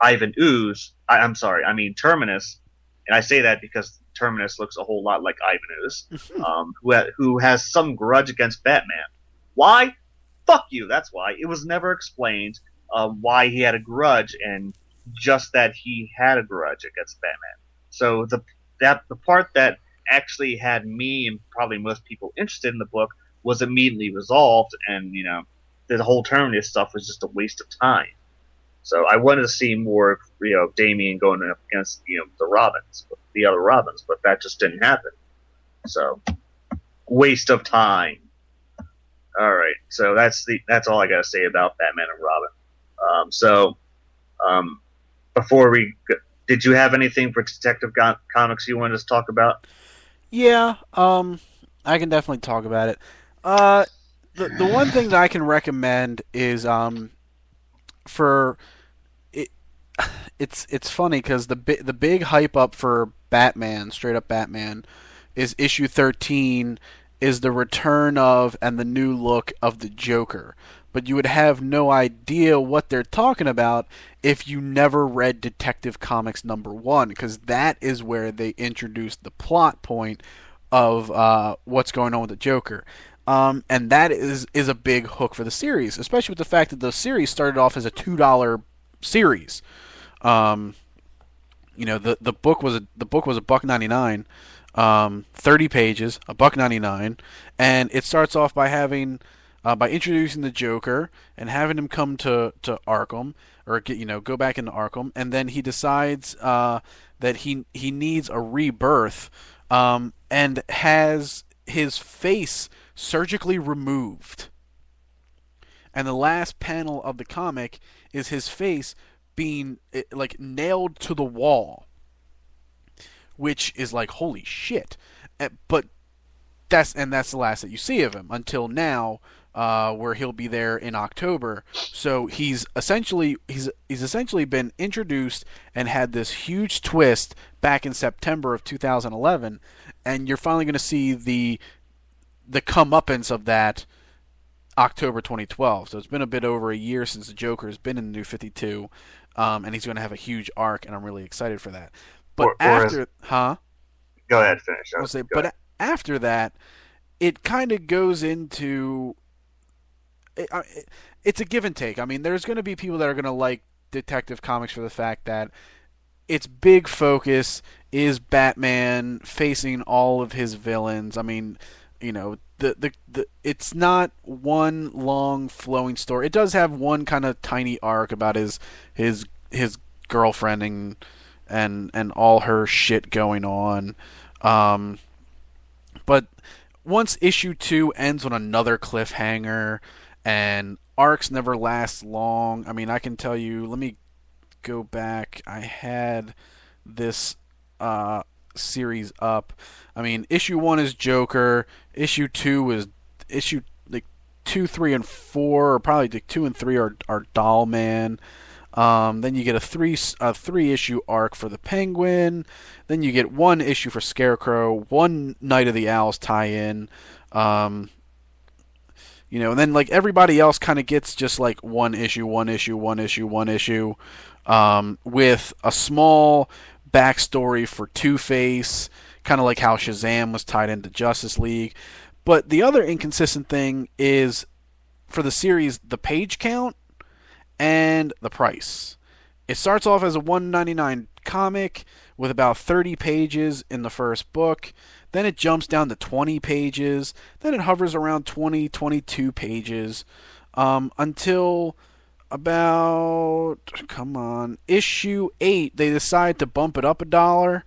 Ivan Ooze. I'm sorry, I mean Terminus, and I say that because Terminus looks a whole lot like Ivan Ooze, who has some grudge against Batman. Why? Fuck you. That's why. It was never explained why he had a grudge, and just that he had a grudge against Batman. So the part that actually had me and probably most people interested in the book was immediately resolved, and the whole Terminus stuff was just a waste of time. So I wanted to see more of Damien going up against the other Robins, but that just didn't happen. So waste of time. All right, so that's all I gotta say about Batman and Robin. Before did you have anything for Detective Comics you wanted to talk about? Yeah, I can definitely talk about it. Uh, the one thing that I can recommend is for it. It's funny because the big hype up for Batman, straight up Batman, is issue 13 is the return of and the new look of the Joker. But you would have no idea what they're talking about if you never read Detective Comics #1, because that is where they introduced the plot point of what's going on with the Joker. And that is a big hook for the series, especially with the fact that the series started off as a $2 series. Um, the book was a buck 99, 30 pages, a buck 99, and it starts off by having by introducing the Joker and having him come to Arkham, or go back into Arkham, and then he decides that he needs a rebirth, and has his face surgically removed. And the last panel of the comic is his face being like nailed to the wall, which is like holy shit. But that's the last that you see of him until now, where he'll be there in October. So he's essentially been introduced and had this huge twist back in September of 2011, and you're finally going to see the comeuppance of that October 2012. So it's been a bit over a year since the Joker has been in the New 52, and he's going to have a huge arc, and I'm really excited for that. But Or as, after, huh? go ahead, finish. I'll say, Go ahead. but after that, it kind of goes into it's a give and take. I mean, there's going to be people that are going to like Detective Comics for the fact that its big focus is Batman facing all of his villains. I mean, it's not one long flowing story. It does have one kind of tiny arc about his girlfriend and all her shit going on. But once issue 2 ends on another cliffhanger, and arcs never last long. I mean, I can tell you. Let me go back. I had this series up. I mean, issue 1 is Joker. Issue 2 is issue like 2, 3, and 4, or probably like 2 and 3 are Doll Man. Then you get a three issue arc for the Penguin. Then you get one issue for Scarecrow, one Night of the Owls tie-in. And then like everybody else kind of gets just like one issue, with a small backstory for Two-Face, kind of like how Shazam was tied into Justice League. But the other inconsistent thing is for the series, the page count and the price. It starts off as a $1.99 comic with about 30 pages in the first book. Then it jumps down to 20 pages. Then it hovers around 20, 22 pages until about, come on, issue 8. They decide to bump it up $1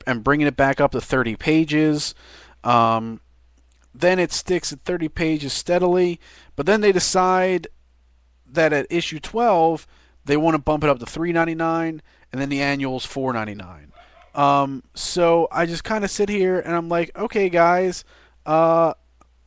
and bringing it back up to 30 pages. Then it sticks at 30 pages steadily. But then they decide that at issue 12 they want to bump it up to $3.99, and then the annual's $4.99. So I just kind of sit here and I'm like, okay, guys, uh,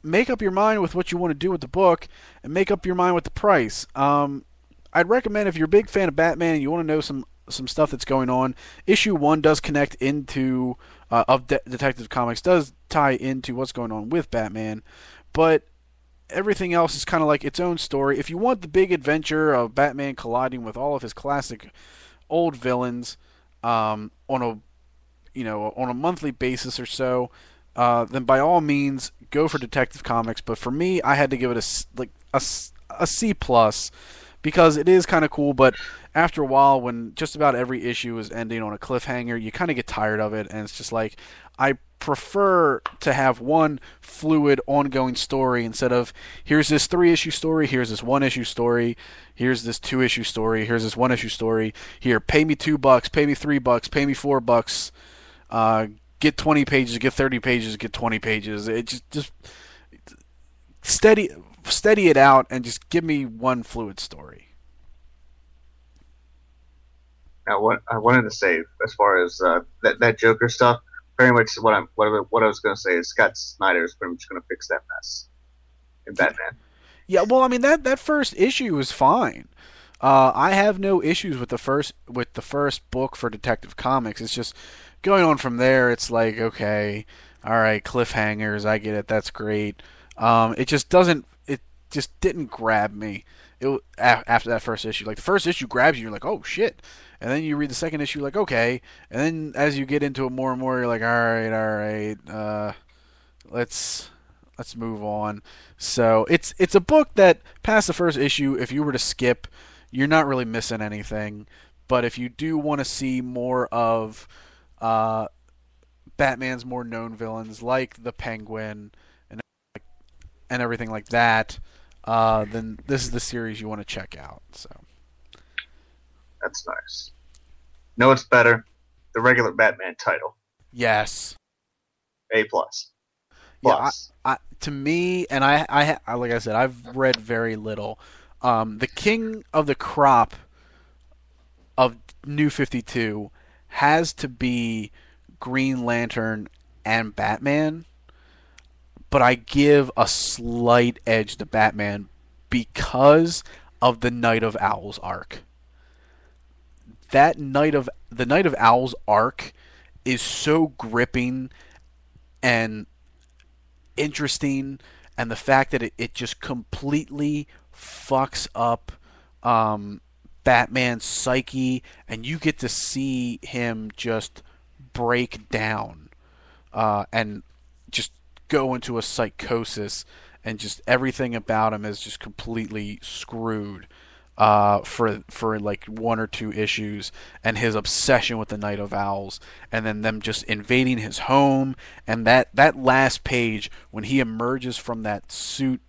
make up your mind with what you want to do with the book, and make up your mind with the price. I'd recommend if you're a big fan of Batman and you want to know some stuff that's going on. Issue one does connect into Detective Comics does tie into what's going on with Batman, but everything else is kind of like its own story. If you want the big adventure of Batman colliding with all of his classic old villains on a on a monthly basis or so, then by all means go for Detective Comics. But for me, I had to give it a C plus because it is kind of cool. But after a while, when just about every issue is ending on a cliffhanger, you kind of get tired of it, and it's just like I prefer to have one fluid, ongoing story instead of here's this 3 issue story, here's this 1 issue story, here's this 2 issue story, here's this 1 issue story. Here, pay me $2, pay me $3, pay me $4. Uh, get 20 pages, get 30 pages, get 20 pages. It just steady steady it out and just give me one fluid story. Now, what I wanted to say as far as that Joker stuff, pretty much what I was going to say is Scott Snyder is pretty much going to fix that mess in Batman. Yeah, well, I mean that first issue is fine. I have no issues with the first book for Detective Comics. It's just going on from there. It's like okay, all right, cliffhangers. I get it. That's great. It just doesn't. It just didn't grab me. After that first issue. Like the first issue grabs you, you're like, oh shit. And then you read the second issue, like okay. And then as you get into it more and more, you're like, all right. Let's move on. So it's a book that past the first issue, if you were to skip, you're not really missing anything. But if you do want to see more of uh, Batman's more known villains like the Penguin and everything like that, then this is the series you want to check out. So That's nice. No, it's better. The regular Batman title, yes, A plus yeah. plus. To me, and like I said, I've read very little. The King of the Crop of New 52 has to be Green Lantern and Batman, but I give a slight edge to Batman because of the Night of Owls arc. The Night of Owls arc is so gripping and interesting, and the fact that it just completely fucks up Batman's psyche, and you get to see him just break down and just go into a psychosis, and just everything about him is just completely screwed for like 1 or 2 issues, and his obsession with the Night of Owls, and then them just invading his home, and that last page when he emerges from that suit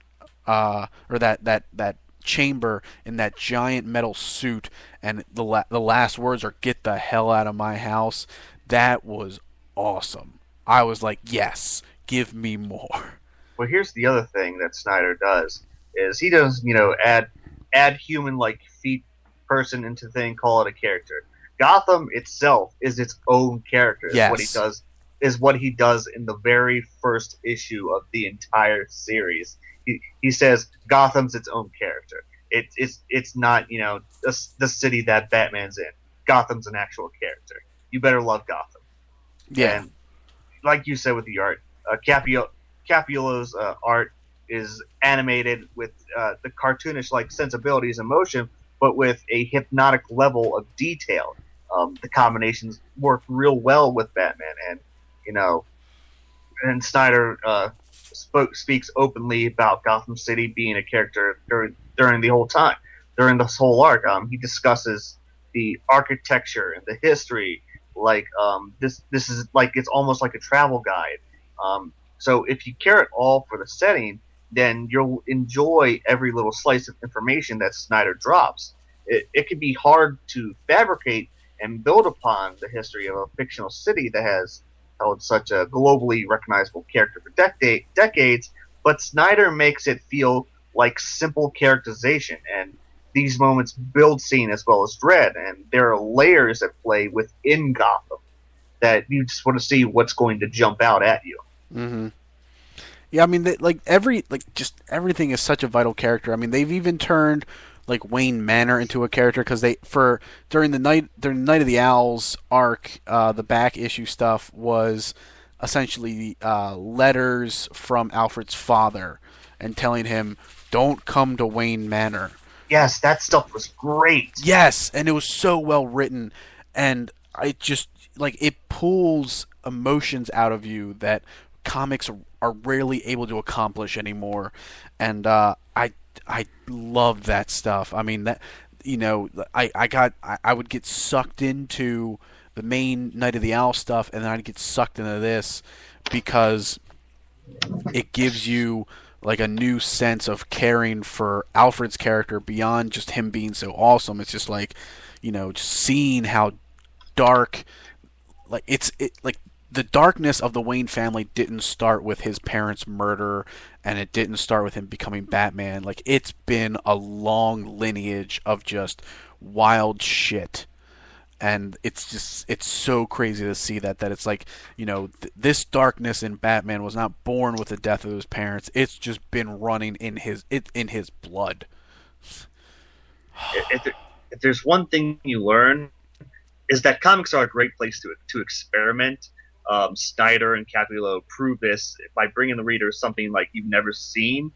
or that chamber in that giant metal suit, and the last words are "Get the hell out of my house." That was awesome. I was like, yes, give me more. Well, here's the other thing that Snyder does is he does add human like feet person into thing, call it a character. Gotham itself is its own character. Yes. Is what he does in the very first issue of the entire series. He says Gotham's its own character. It's not the city that Batman's in. Gotham's an actual character. You better love Gotham. Yeah. And like you said with the art, Capullo's art is animated with the cartoonish like sensibilities and motion, but with a hypnotic level of detail. The combinations work real well with Batman, and and Snyder speaks openly about Gotham City being a character during the whole time, during this whole arc. He discusses the architecture and the history. Like this is like it's almost like a travel guide. So if you care at all for the setting, then you'll enjoy every little slice of information that Snyder drops. It can be hard to fabricate and build upon the history of a fictional city that has held such a globally recognizable character for decades, but Snyder makes it feel like simple characterization, and these moments build scene as well as dread, and there are layers at play within Gotham. that you just want to see what's going to jump out at you. Hmm. Yeah, I mean, just everything is such a vital character. I mean, they've even turned like Wayne Manor into a character because they for during the Night of the Owls arc, the back issue stuff was essentially letters from Alfred's father and telling him, "Don't come to Wayne Manor." Yes, that stuff was great. Yes, and it was so well written, and I just like it pulls emotions out of you that comics are rarely able to accomplish anymore, and I loved that stuff. I mean that I would get sucked into the main Night of the Owl stuff, and then I'd get sucked into this because it gives you like a new sense of caring for Alfred's character beyond just him being so awesome. It's just like, just seeing how dark, like like the darkness of the Wayne family didn't start with his parents' murder, and it didn't start with him becoming Batman. Like it's been a long lineage of just wild shit, and it's so crazy to see that it's like, this darkness in Batman was not born with the death of his parents. It's just been running in his blood. If there's one thing you learn, is that comics are a great place to experiment. Snyder and Capullo prove this by bringing the reader something like you've never seen.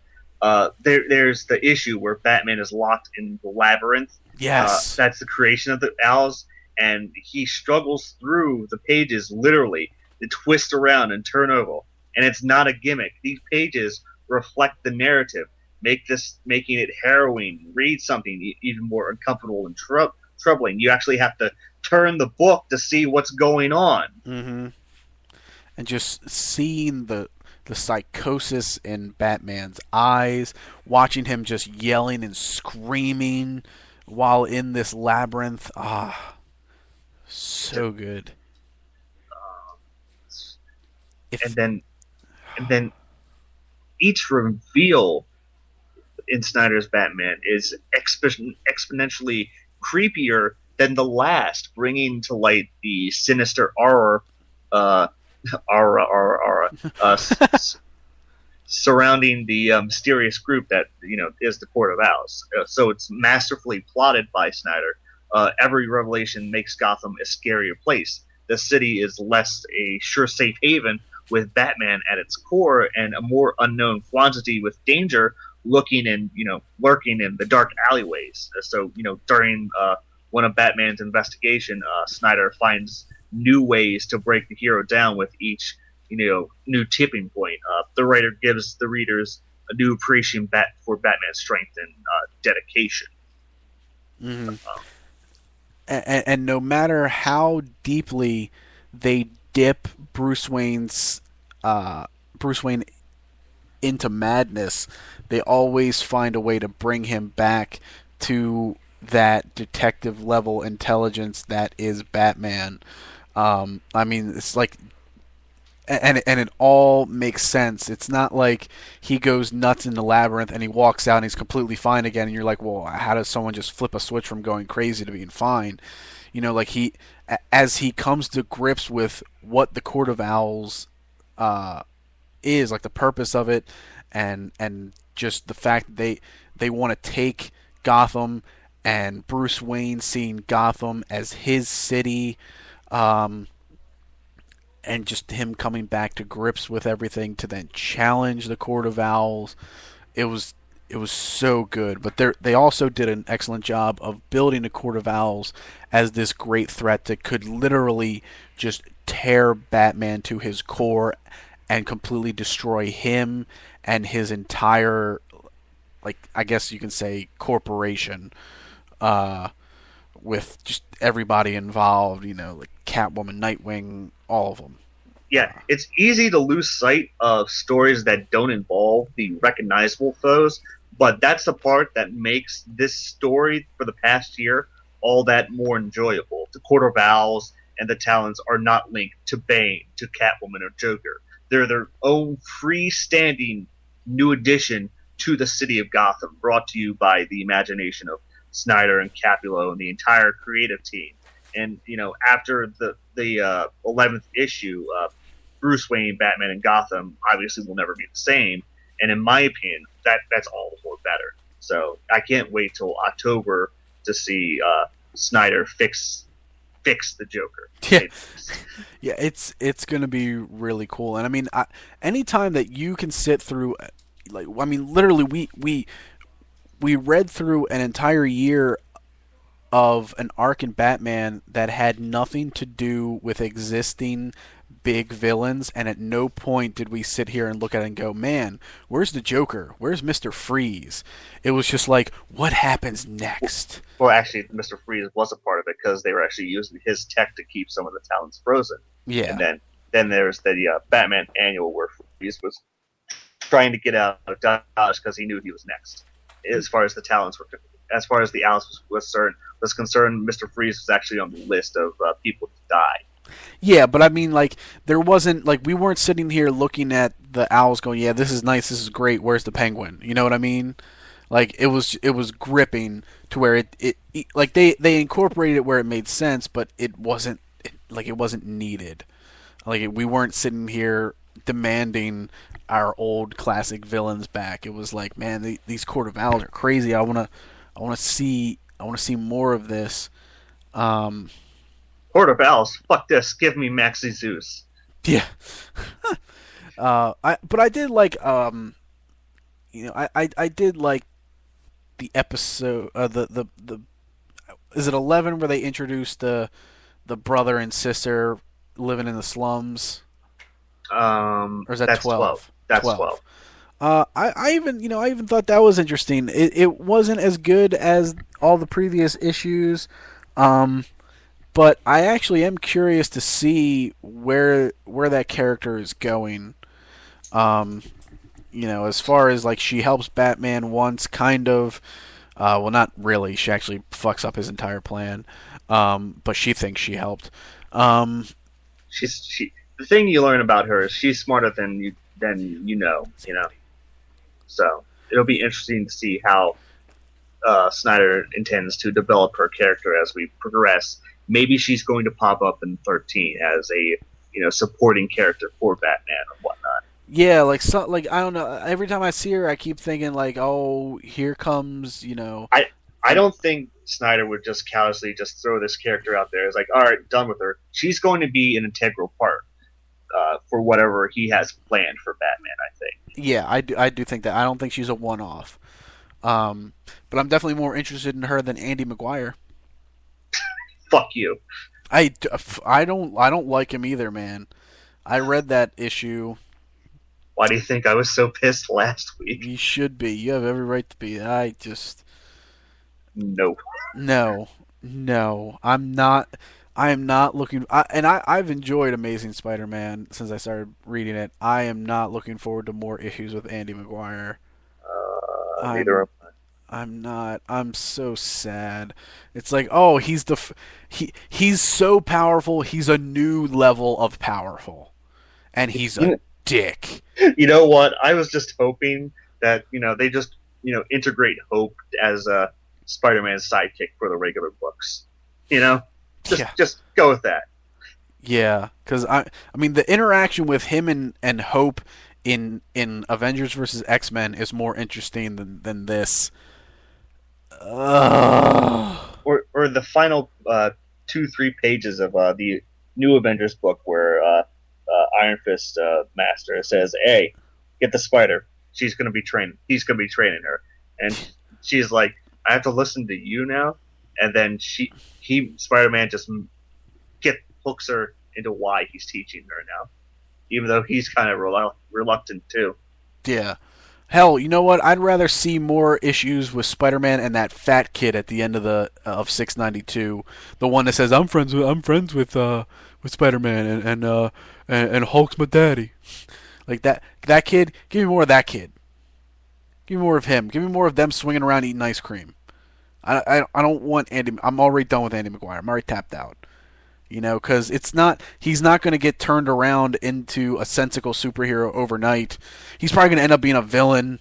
There's the issue where Batman is locked in the labyrinth. Yes. That's the creation of the Owls, and he struggles through the pages literally to twist around and turn over. And it's not a gimmick. These pages reflect the narrative, making it harrowing. Read something even more uncomfortable and troubling. You actually have to turn the book to see what's going on. Mm-hmm. And just seeing the psychosis in Batman's eyes, watching him just yelling and screaming while in this labyrinth. So good. And If then each reveal in Snyder's Batman is exponentially creepier than the last, bringing to light the sinister uh, aura, surrounding the mysterious group that is the Court of Owls. So it's masterfully plotted by Snyder. Every revelation makes Gotham a scarier place. The city is less a sure safe haven with Batman at its core, and a more unknown quantity with danger lurking in the dark alleyways. So during one of Batman's investigation, Snyder finds new ways to break the hero down with each new tipping point. The writer gives the readers a new appreciation for Batman's strength and dedication. Mm-hmm. And no matter how deeply they dip Bruce Wayne into madness, they always find a way to bring him back to that detective level intelligence that is Batman. I mean, it's like, and it all makes sense. It's not like he goes nuts in the labyrinth and he walks out and he's completely fine again, and you're like, well, how does someone just flip a switch from going crazy to being fine? Like as he comes to grips with what the Court of Owls is, like the purpose of it, and just the fact that they want to take Gotham, and Bruce Wayne seeing Gotham as his city, and just him coming back to grips with everything to then challenge the Court of Owls. It was so good, but they also did an excellent job of building the Court of Owls as this great threat that could literally just tear Batman to his core and completely destroy him and his entire, like, I guess you can say, corporation, with just everybody involved, like Catwoman, Nightwing, all of them. Yeah, it's easy to lose sight of stories that don't involve the recognizable foes, but that's the part that makes this story for the past year all that more enjoyable. The Court of Owls and the Talons are not linked to Bane, to Catwoman, or Joker. They're their own freestanding new addition to the city of Gotham, brought to you by the imagination of Snyder and Capullo and the entire creative team. And after the 11th issue, Bruce Wayne, Batman, and Gotham obviously will never be the same. And in my opinion, that's all the more better. So I can't wait till October to see Snyder fix the Joker. Yeah, yeah, it's gonna be really cool. And I mean, anytime that you can sit through, like, I mean, literally, we read through an entire year of an arc in Batman that had nothing to do with existing big villains, and at no point did we sit here and look at it and go, man, where's the Joker? Where's Mr. Freeze? It was just like, what happens next? Well, actually, Mister Freeze was a part of it because they were actually using his tech to keep some of the talents frozen. And Yeah. then there's the Batman annual where Freeze was trying to get out of Dodge because he knew he was next. As far as the talents were, as far as the Alice was concerned, Mister Freeze was actually on the list of people to die. Yeah, but I mean, like, there wasn't, like, we weren't sitting here looking at the owls going, yeah, this is nice, this is great, where's the penguin? You know what I mean? Like, it was gripping to where it like, they incorporated it where it made sense, but it wasn't, it wasn't needed. Like, we weren't sitting here demanding our old classic villains back. It was like, man, these Court of Owls are crazy. I want to see more of this. Um, Court of Owls, fuck this, give me Maxi Zeus. yeah. But I did like, I did like the episode, the is it 11 where they introduced the brother and sister living in the slums, or is that That's 12. 12? That's 12. 12. I even thought that was interesting. It wasn't as good as all the previous issues, um, but I actually am curious to see where that character is going. Um, as far as, like, she helps Batman once, kind of. Well, not really. She actually fucks up his entire plan. But she thinks she helped. Um, She. The thing you learn about her is she's smarter than you know. You know. So it'll be interesting to see how Snyder intends to develop her character as we progress. Maybe she's going to pop up in 13 as a supporting character for Batman or whatnot. yeah, like I don't know. Every time I see her, I keep thinking, like, oh, here comes. I don't think Snyder would just callously just throw this character out there. It's like, all right, done with her. She's going to be an integral part for whatever he has planned for Batman. I think. Yeah, I do think that. I don't think she's a one-off. Um, but I'm definitely more interested in her than Andy McGuire. Fuck you. I don't like him either, man. I read that issue. Why do you think I was so pissed last week? You should be. You have every right to be. I just No. no, no. I'm not. I am not looking. I've enjoyed Amazing Spider-Man since I started reading it. I am not looking forward to more issues with Andy McGuire. Neither I'm am I. I'm not. I'm so sad. It's like, oh, he's so powerful. He's a new level of powerful, and he's a dick. You know what? I was just hoping that they just integrate Hope as a Spider-Man's sidekick for the regular books. Just Yeah, just go with that. yeah. Because I mean, the interaction with him and Hope in Avengers versus X-Men is more interesting than this. Ugh. Or the final 2-3 pages of the new Avengers book where Iron Fist Master says, "Hey, get the Spider. She's gonna be training. He's gonna be training her," and she's like, "I have to listen to you now." And then Spider-Man just hooks her into why he's teaching her now, even though he's kind of reluctant too. Yeah. Hell, you know what? I'd rather see more issues with Spider-Man and that fat kid at the end of 692, the one that says I'm friends with Spider-Man and Hulk's my daddy. Like that kid. Give me more of that kid. Give me more of him. Give me more of them swinging around eating ice cream. I don't want Andy. I'm already done with Andy McGuire. I'm already tapped out. Because he's not going to get turned around into a sensical superhero overnight. He's probably going to end up being a villain.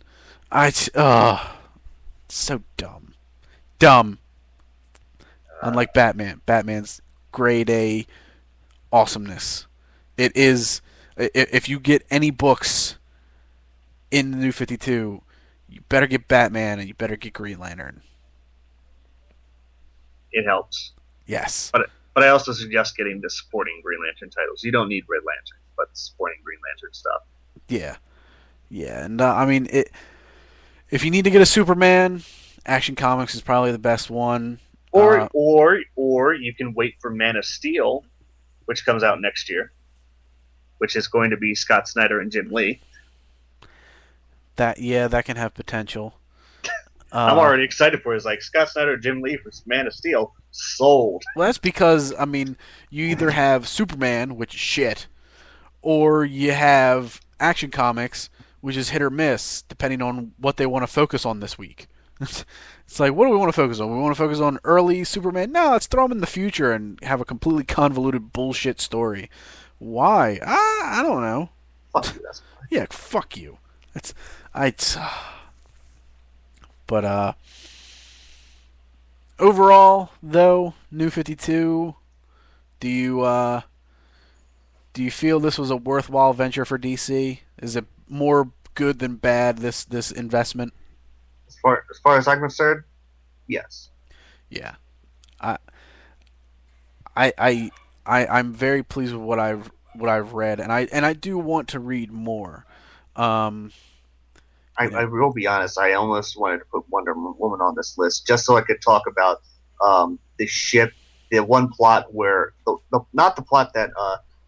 So dumb. Dumb. Unlike Batman. Batman's grade A, awesomeness. It is. If you get any books in the New 52, you better get Batman and you better get Green Lantern. It helps. Yes. But I also suggest getting the supporting Green Lantern titles. You don't need Red Lantern, but supporting Green Lantern stuff. Yeah. Yeah. And I mean, if you need to get a Superman, Action Comics is probably the best one. Or you can wait for Man of Steel, which comes out next year, which is going to be Scott Snyder and Jim Lee. That can have potential. I'm already excited for it. It's like Scott Snyder, Jim Lee for Man of Steel, sold. Well, that's because I mean, you either have Superman, which is shit, or you have Action Comics, which is hit or miss depending on what they want to focus on this week. It's like, what do we want to focus on? We want to focus on early Superman? No, let's throw him in the future and have a completely convoluted bullshit story. Why? I don't know. Fuck you, that's fine. Yeah, fuck you. That's I. But overall, though, New 52, do you feel this was a worthwhile venture for DC? Is it more good than bad, this investment? As far as I'm concerned, yes. Yeah. I I'm very pleased with what I've read, and I do want to read more. Um, I will be honest. I almost wanted to put Wonder Woman on this list just so I could talk about the ship, the one plot where not the plot that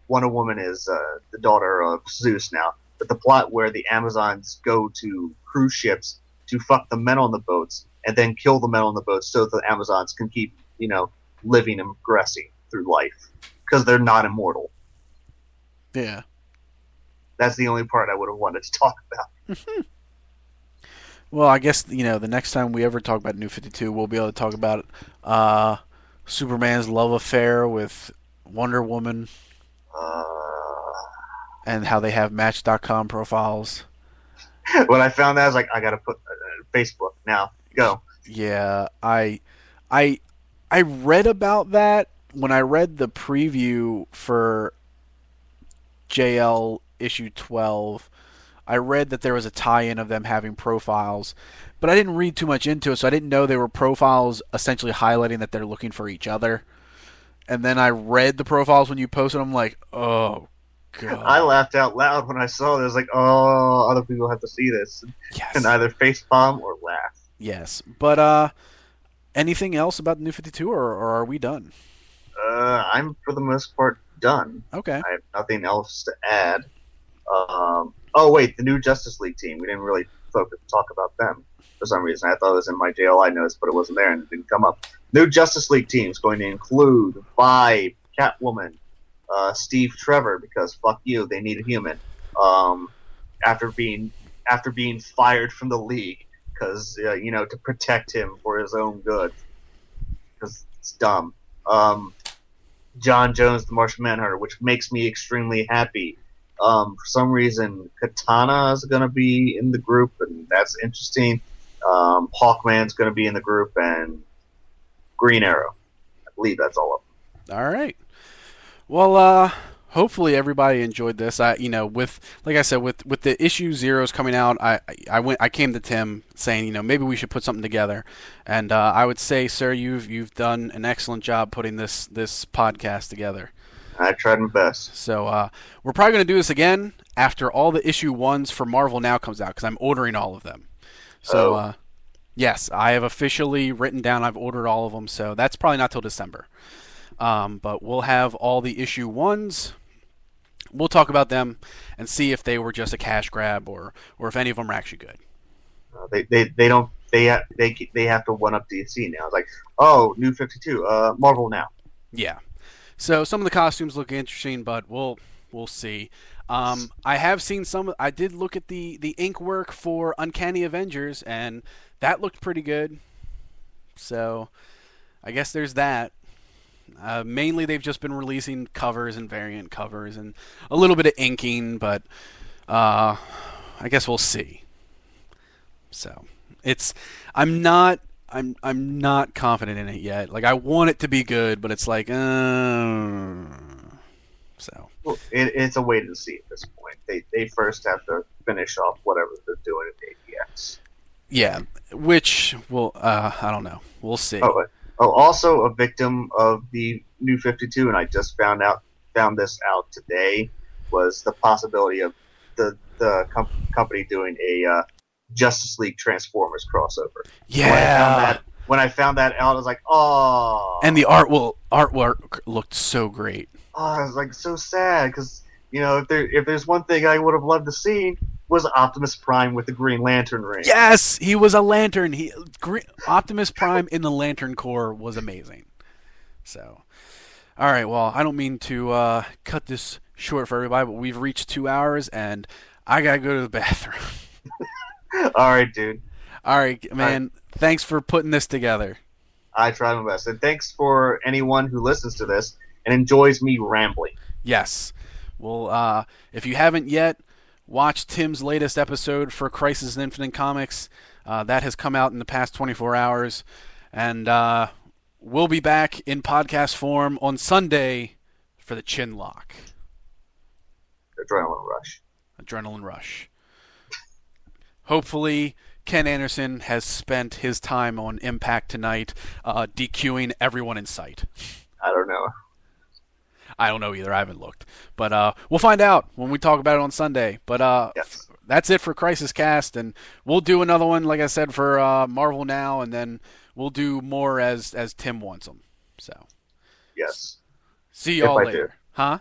Wonder Woman is the daughter of Zeus now, but the plot where the Amazons go to cruise ships to fuck the men on the boats and then kill the men on the boats so the Amazons can keep living and progressing through life because they're not immortal. yeah. That's the only part I would have wanted to talk about. Well, I guess the next time we ever talk about New 52, we'll be able to talk about Superman's love affair with Wonder Woman Uh, and how they have Match.com profiles. when I found that, I was like, I gotta put Facebook now. Go. Yeah, I I read about that when I read the preview for JL issue 12. I read that there was a tie-in of them having profiles, but I didn't read too much into it, so I didn't know they were profiles essentially highlighting that they're looking for each other. And then I read the profiles when you posted them, like, oh I god, laughed out loud when I saw it. I was like, oh, other people have to see this and yes, either facepalm or laugh. yes. But anything else about the New 52, or are we done? I'm for the most part done. Okay. I have nothing else to add. Oh wait, the new Justice League team. We didn't really talk about them for some reason. I thought it was in my JLI notes, but it wasn't there and it didn't come up. New Justice League team is going to include Vibe, Catwoman, Steve Trevor, because fuck you, they need a human. Um, after being fired from the league because to protect him for his own good because it's dumb. John Jones, the Martian Manhunter, which makes me extremely happy. For some reason, Katana is going to be in the group, and that's interesting. Hawkman's going to be in the group, and Green Arrow. I believe that's all of them. All right. Well, hopefully everybody enjoyed this. With like I said, with the issue zeros coming out, I came to Tim saying, maybe we should put something together, and I would say, sir, you've done an excellent job putting this podcast together. I tried my best. So we're probably going to do this again after all the issue ones for Marvel Now comes out because I'm ordering all of them. So yes, I have officially written down I've ordered all of them. So that's probably not till December. But we'll have all the issue ones. We'll talk about them and see if they were just a cash grab or if any of them are actually good. They don't they have to one up DC now. It's like, oh, New 52, Marvel Now. Yeah. So some of the costumes look interesting, but we'll see. I have seen some. I did look at the ink work for Uncanny Avengers, and that looked pretty good. So I guess there's that. Mainly, they've just been releasing covers and variant covers and a little bit of inking, but I guess we'll see. So it's I'm not confident in it yet. Like I want it to be good, but it's like So Well, it's a wait and see at this point. They first have to finish off whatever they're doing in ADX. yeah, which will I don't know. We'll see. Also a victim of the New 52, and I just found this out today, was the possibility of the company doing a Justice League Transformers crossover. Yeah. When I found that out, I was like, oh. And the artwork looked so great. Oh, I was like so sad because if there's one thing I would have loved to see was Optimus Prime with the Green Lantern ring. Yes, he was a lantern. Optimus Prime in the Lantern Corps was amazing. So, all right. Well, I don't mean to cut this short for everybody, but we've reached 2 hours, and I gotta go to the bathroom. All right, dude. All right, man. Thanks for putting this together. I try my best, and thanks for anyone who listens to this and enjoys me rambling. Yes. Well, if you haven't yet, watch Tim's latest episode for Crisis in Infinite Comics. That has come out in the past 24 hours. And we'll be back in podcast form on Sunday for the Chin Lock. Adrenaline rush. Adrenaline rush. Hopefully, Ken Anderson has spent his time on Impact tonight DQing everyone in sight. I don't know. I don't know either. I haven't looked. But we'll find out when we talk about it on Sunday. But Yes. that's it for CrisisCast, and we'll do another one, like I said, for Marvel Now, and then we'll do more as Tim wants them. So, Yes. see y'all If I later. do. Huh?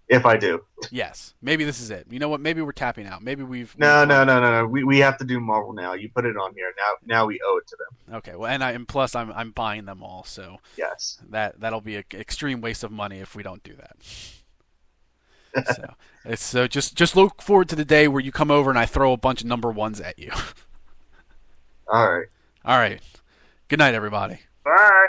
If I do. Yes. Maybe this is it. You know what? Maybe we're tapping out. Maybe we've... No. We have to do Marvel Now. You put it on here. Now we owe it to them. Okay. Well, and plus I'm buying them all, so Yes. that'll be an extreme waste of money if we don't do that. So just look forward to the day where you come over and I throw a bunch of number ones at you. All right. All right. Good night, everybody. Bye.